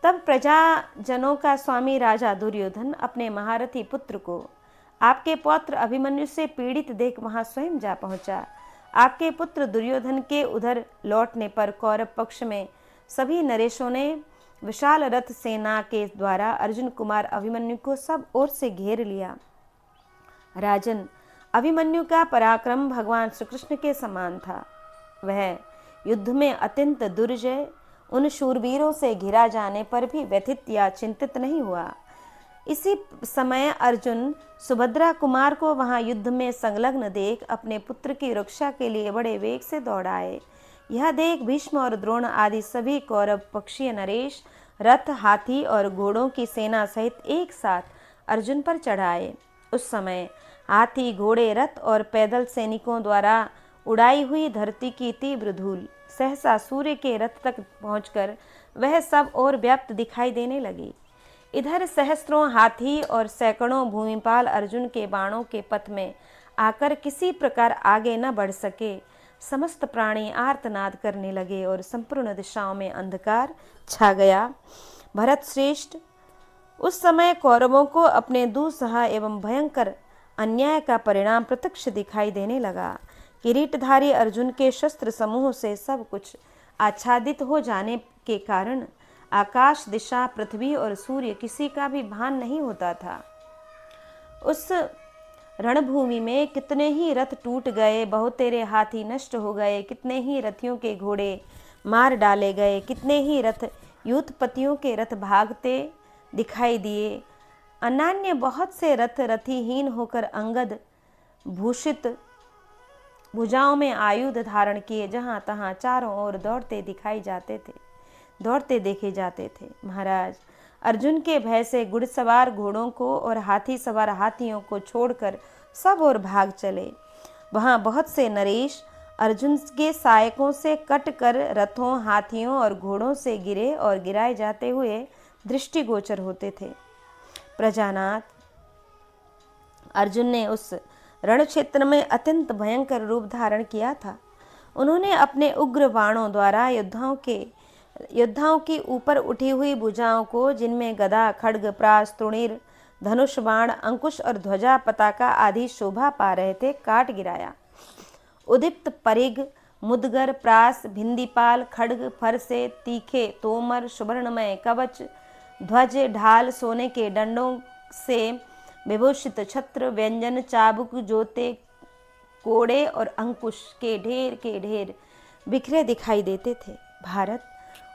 तब प्रजाजनों का स्वामी राजा दुर्योधन अपने महारथी पुत्र को आपके पौत्र अभिमन्यु से पीड़ित देख वहां स्वयं जा पहुंचा। आपके पुत्र दुर्योधन के उधर लौटने पर कौरव पक्ष में सभी नरेशों ने विशाल रथ सेना के द्वारा अर्जुन कुमार अभिमन्यु को सब ओर से घेर लिया। राजन, अभिमन्यु का पराक्रम भगवान श्री कृष्ण के समान था। वह युद्ध में अत्यंत दुर्जय, उन शूरवीरों से घिरा जाने पर भी व्यथित या चिंतित नहीं हुआ। इसी समय अर्जुन सुभद्रा कुमार को वहां युद्ध में संलग्न देख अपने पुत्र की रक्षा के लिए बड़े वेग से दौड़ाए। यह देख भीष्म और द्रोण आदि सभी कौरव पक्षीय नरेश रथ, हाथी और घोड़ों की सेना सहित एक साथ अर्जुन पर चढ़ाए। उस समय हाथी, घोड़े, रथ और पैदल सैनिकों द्वारा उड़ाई हुई धरती की तीव्र धूल सहसा सूर्य के रथ तक पहुंचकर वह सब और व्याप्त दिखाई देने लगी। इधर सहस्त्रों हाथी और सैकड़ों भूमिपाल अर्जुन के बाणों के पथ में आकर किसी प्रकार आगे न बढ़ सके। समस्त प्राणी आर्तनाद करने लगे और संपूर्ण दिशाओं में अंधकार छा गया। भरत श्रेष्ठ, उस समय कौरवों को अपने दुस्सह एवं भयंकर अन्याय का परिणाम प्रत्यक्ष दिखाई देने लगा। किरीटधारी अर्जुन के शस्त्र समूह से सब कुछ आच्छादित हो जाने के कारण आकाश, दिशा, पृथ्वी और सूर्य किसी का भी भान नहीं होता था। उस रणभूमि में कितने ही रथ टूट गए, बहुतेरे हाथी नष्ट हो गए, कितने ही रथियों के घोड़े मार डाले गए, कितने ही रथ यूथपतियों के रथ भागते दिखाई दिए। अन्य बहुत से रथ रथिहीन होकर अंगद भूषित भुजाओं में आयुध धारण किए जहां तहां चारों ओर दौड़ते देखे जाते थे। महाराज, अर्जुन के भय से घुड़सवार घोड़ों को और हाथी सवार हाथियों को छोड़कर सब और भाग चले। वहां बहुत से नरेश अर्जुन के सहायकों से कट कर रथों, हाथियों और घोड़ों से गिरे और गिराए जाते हुए दृष्टिगोचर होते थे। प्रजानाथ, अर्जुन ने उस रण क्षेत्र में अत्यंत भयंकर रूप धारण किया था। उन्होंने अपने उग्र बाणों द्वारा योद्धाओं की ऊपर उठी हुई भुजाओं को, जिनमें गदा, खड्ग, प्रास, तृणीर, धनुष, बाण, अंकुश और ध्वजा, पताका आदि शोभा पा रहे थे, काट गिराया। उदीप्त परिघ, मुदगर, प्रास, भिंदीपाल, खड्ग, फरसे, तीखे तोमर, सुवर्णमय कवच, ध्वज, ढाल, सोने के डंडों से विभूषित छत्र, व्यंजन, चाबुक, जोते, कोड़े और अंकुश के ढेर बिखरे दिखाई देते थे। भारत,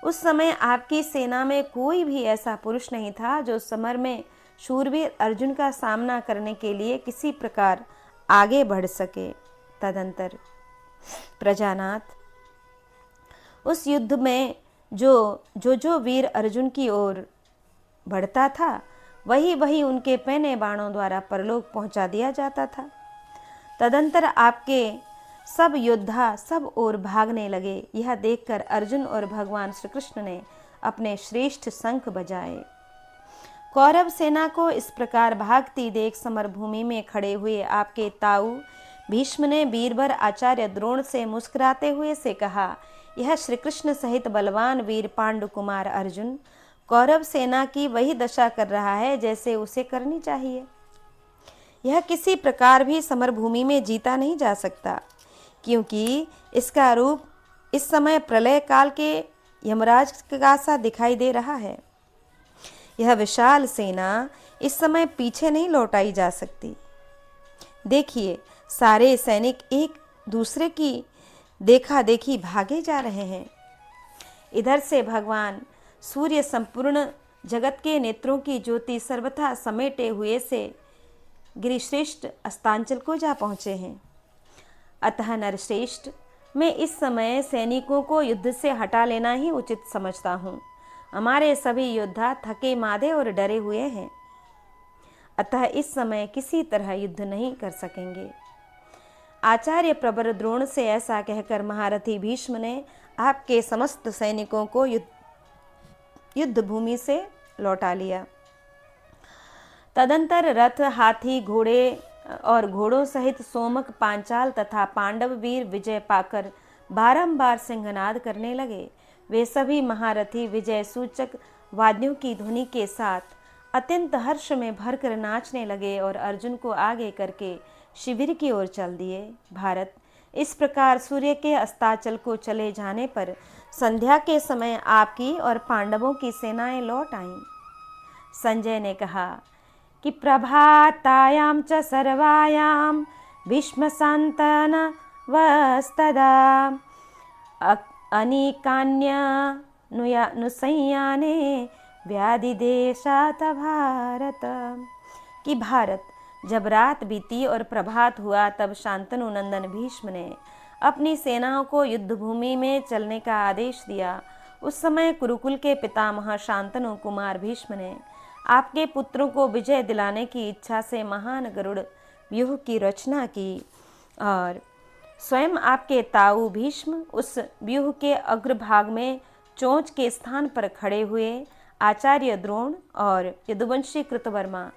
उस समय आपकी सेना में कोई भी ऐसा पुरुष नहीं था जो समर में शूरवीर अर्जुन का सामना करने के लिए किसी प्रकार आगे बढ़ सके। तदंतर प्रजानाथ, उस युद्ध में जो वीर अर्जुन की ओर बढ़ता था, वही उनके पैने बाणों द्वारा परलोक पहुंचा दिया जाता था। तदंतर आपके सब योद्धा सब ओर भागने लगे। यह देखकर अर्जुन और भगवान श्री कृष्ण ने अपने श्रेष्ठ शंख बजाए। कौरव सेना को इस प्रकार भागती देख समरभूमि में खड़े हुए आपके ताऊ भीष्म ने वीरवर आचार्य द्रोण से मुस्कुराते हुए से कहा, यह श्री कृष्ण सहित बलवान वीर पांडु कुमार अर्जुन कौरव सेना की वही दशा कर रहा है जैसे उसे करनी चाहिए। यह किसी प्रकार भी समरभूमि में जीता नहीं जा सकता, क्योंकि इसका रूप इस समय प्रलय काल के यमराज का सा दिखाई दे रहा है। यह विशाल सेना इस समय पीछे नहीं लौटाई जा सकती। देखिए, सारे सैनिक एक दूसरे की देखा देखी भागे जा रहे हैं। इधर से भगवान सूर्य संपूर्ण जगत के नेत्रों की ज्योति सर्वथा समेटे हुए से गिरिश्रेष्ठ अस्तांचल को जा पहुँचे हैं। अतः नरश्रेष्ठ, मैं इस समय सैनिकों को युद्ध से हटा लेना ही उचित समझता हूँ। हमारे सभी योद्धा थके मादे और डरे हुए हैं, अतः इस समय किसी तरह युद्ध नहीं कर सकेंगे। आचार्य प्रवर द्रोण से ऐसा कहकर महारथी भीष्म ने आपके समस्त सैनिकों को युद्ध भूमि से लौटा लिया। तदंतर रथ, हाथी, घोड़े और घोड़ों सहित सोमक, पांचाल तथा पांडव वीर विजय पाकर बारंबार सिंहनाद करने लगे। वे सभी महारथी विजय सूचक वाद्यों की ध्वनि के साथ अत्यंत हर्ष में भरकर नाचने लगे और अर्जुन को आगे करके शिविर की ओर चल दिए। भारत, इस प्रकार सूर्य के अस्ताचल को चले जाने पर संध्या के समय आपकी और पांडवों की सेनाएं लौट आईं। संजय ने कहा, कि प्रभातायां च सर्वायां भीष्मशान्तनवस्तदा अनेकान्यनुसंयाने व्याधिदेशात् भारत। कि भारत, जब रात बीती और प्रभात हुआ तब शांतनु नंदन भीष्म ने अपनी सेनाओं को युद्धभूमि में चलने का आदेश दिया। उस समय कुरुकुल के पितामह शांतनु कुमार भीष्म ने आपके पुत्रों को विजय दिलाने की इच्छा से महान गरुड़ व्यूह की रचना की और स्वयं आपके ताऊ भीष्म उस व्यूह के अग्रभाग में चोंच के स्थान पर खड़े हुए। आचार्य द्रोण और यदुवंशी कृतवर्मा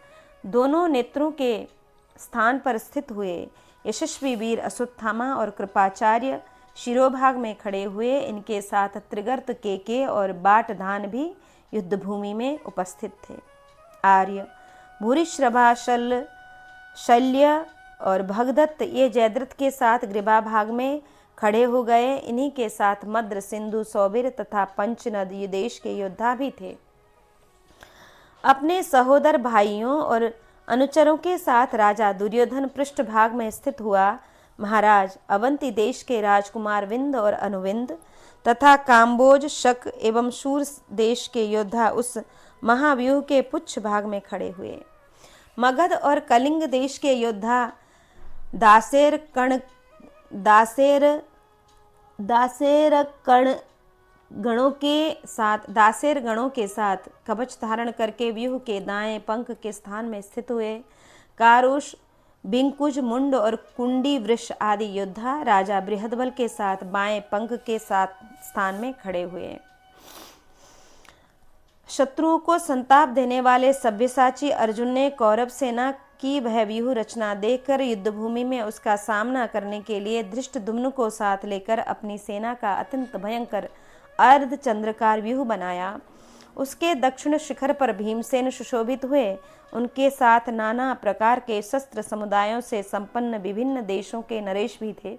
दोनों नेत्रों के स्थान पर स्थित हुए। यशस्वी वीर अश्वत्थामा और कृपाचार्य शिरोभाग में खड़े हुए। इनके साथ त्रिगर्त केके और बाटधान भी युद्धभूमि में उपस्थित थे। आर्य, भूरिश्रभा, शल्य और भगदत्त ये जयद्रथ के साथ ग्रीवा भाग में खड़े हो गए। इन्हीं के साथ मद्र, सिंधु, सौबिर तथा पंचनद ये देश के योद्धा भी थे। अपने सहोदर भाइयों और अनुचरों के साथ राजा दुर्योधन पृष्ठभाग में स्थित हुआ। महाराज अवंती देश के राजकुमार विंद और अनुविंद तथा काम्बोज, शक एवं शूर देश के योद्धा उस महाव्यूह के पुच्छ भाग में खड़े हुए। मगध और कलिंग देश के योद्धा दासेर गणों के साथ कवच धारण करके व्यूह के दाएं पंख के स्थान में स्थित हुए। कारुष, बिंकुज, मुंड और कुंडी वृष आदि योद्धा राजा बृहदबल के साथ बाएं पंख के साथ स्थान में खड़े हुए। शत्रुओं को संताप देने वाले सव्यसाची अर्जुन ने कौरव सेना की वह व्यूह रचना देखकर युद्धभूमि में उसका सामना करने के लिए धृष्टद्युम्न को साथ लेकर अपनी सेना का अत्यंत भयंकर अर्धचंद्रकार व्यूह बनाया। उसके दक्षिण शिखर पर भीमसेन सुशोभित हुए। उनके साथ नाना प्रकार के शस्त्र समुदायों से संपन्न विभिन्न देशों के नरेश भी थे।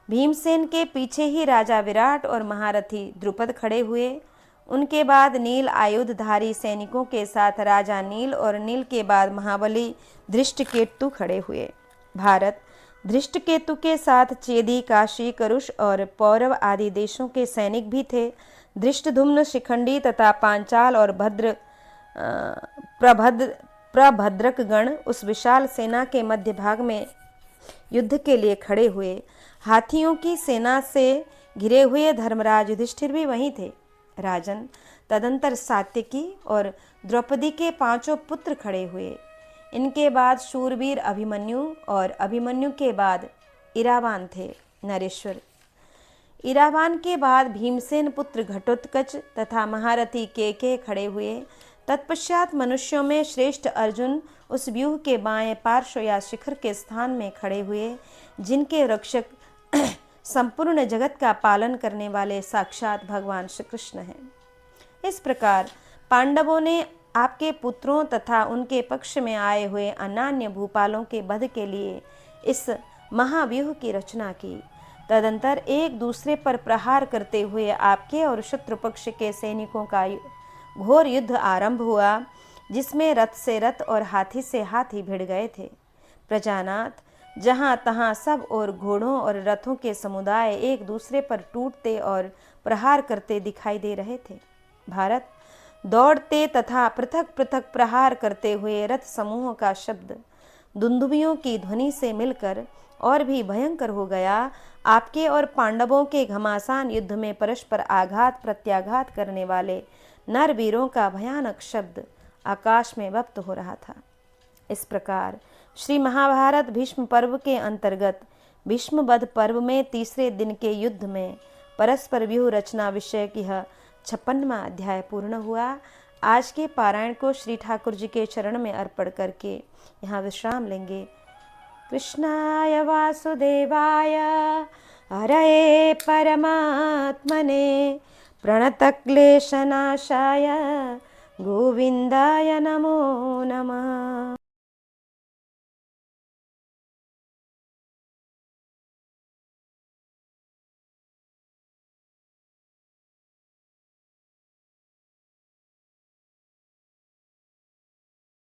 भीमसेन के पीछे ही राजा विराट और महारथी द्रुपद खड़े हुए। उनके बाद नील आयुधधारी सैनिकों के साथ राजा नील और नील के बाद महाबली धृष्टकेतु खड़े हुए। भारत, धृष्टकेतु के साथ चेदी, काशी, करुष और पौरव आदि देशों के सैनिक भी थे। धृष्टद्युम्न, शिखंडी तथा पांचाल और प्रभद्रक गण उस विशाल सेना के मध्य भाग में युद्ध के लिए खड़े हुए। हाथियों की सेना से घिरे हुए धर्मराज युधिष्ठिर भी वहीं थे। राजन, तदंतर सात्यकी और द्रौपदी के 5 पुत्र खड़े हुए। इनके बाद शूरवीर अभिमन्यु और अभिमन्यु के बाद इरावान थे। नरेश्वर, इरावान के बाद भीमसेन पुत्र घटोत्कच तथा महारथी केके खड़े हुए। तत्पश्चात मनुष्यों में श्रेष्ठ अर्जुन उस व्यूह के बाएं पार्श्व या शिखर के स्थान में खड़े हुए, जिनके रक्षक संपूर्ण जगत का पालन करने वाले साक्षात भगवान श्री कृष्ण हैं। इस प्रकार पांडवों ने आपके पुत्रों तथा उनके पक्ष में आए हुए अनान्य भूपालों के वध के लिए इस महाव्यूह की रचना की। तदंतर एक दूसरे पर प्रहार करते हुए आपके और शत्रु पक्ष के सैनिकों का घोर युद्ध आरंभ हुआ, जिसमें रथ से रथ और हाथी से हाथी भिड़ गए थे। प्रजानाथ, जहाँ तहाँ सब और घोड़ों और रथों के समुदाय एक दूसरे पर टूटते और प्रहार करते दिखाई दे रहे थे। भारत, दौड़ते तथा पृथक पृथक प्रहार करते हुए रथ समूहों का शब्द दुंदुभियों की ध्वनि से मिलकर और भी भयंकर हो गया। आपके और पांडवों के घमासान युद्ध में परस्पर आघात प्रत्याघात करने वाले नर वीरों का भयानक शब्द आकाश में व्यक्त हो रहा था। इस प्रकार श्री महाभारत भीष्म पर्व के अंतर्गत भीष्म वध पर्व में तीसरे दिन के युद्ध में परस्पर व्यूह रचना विषय की 56वां अध्याय पूर्ण हुआ। आज के पारायण को श्री ठाकुर जी के चरण में अर्पण करके यहाँ विश्राम लेंगे। कृष्णाय वासुदेवाय हरये परमात्मने प्रणतक्लेशनाशाय गोविंदाय नमो नमः।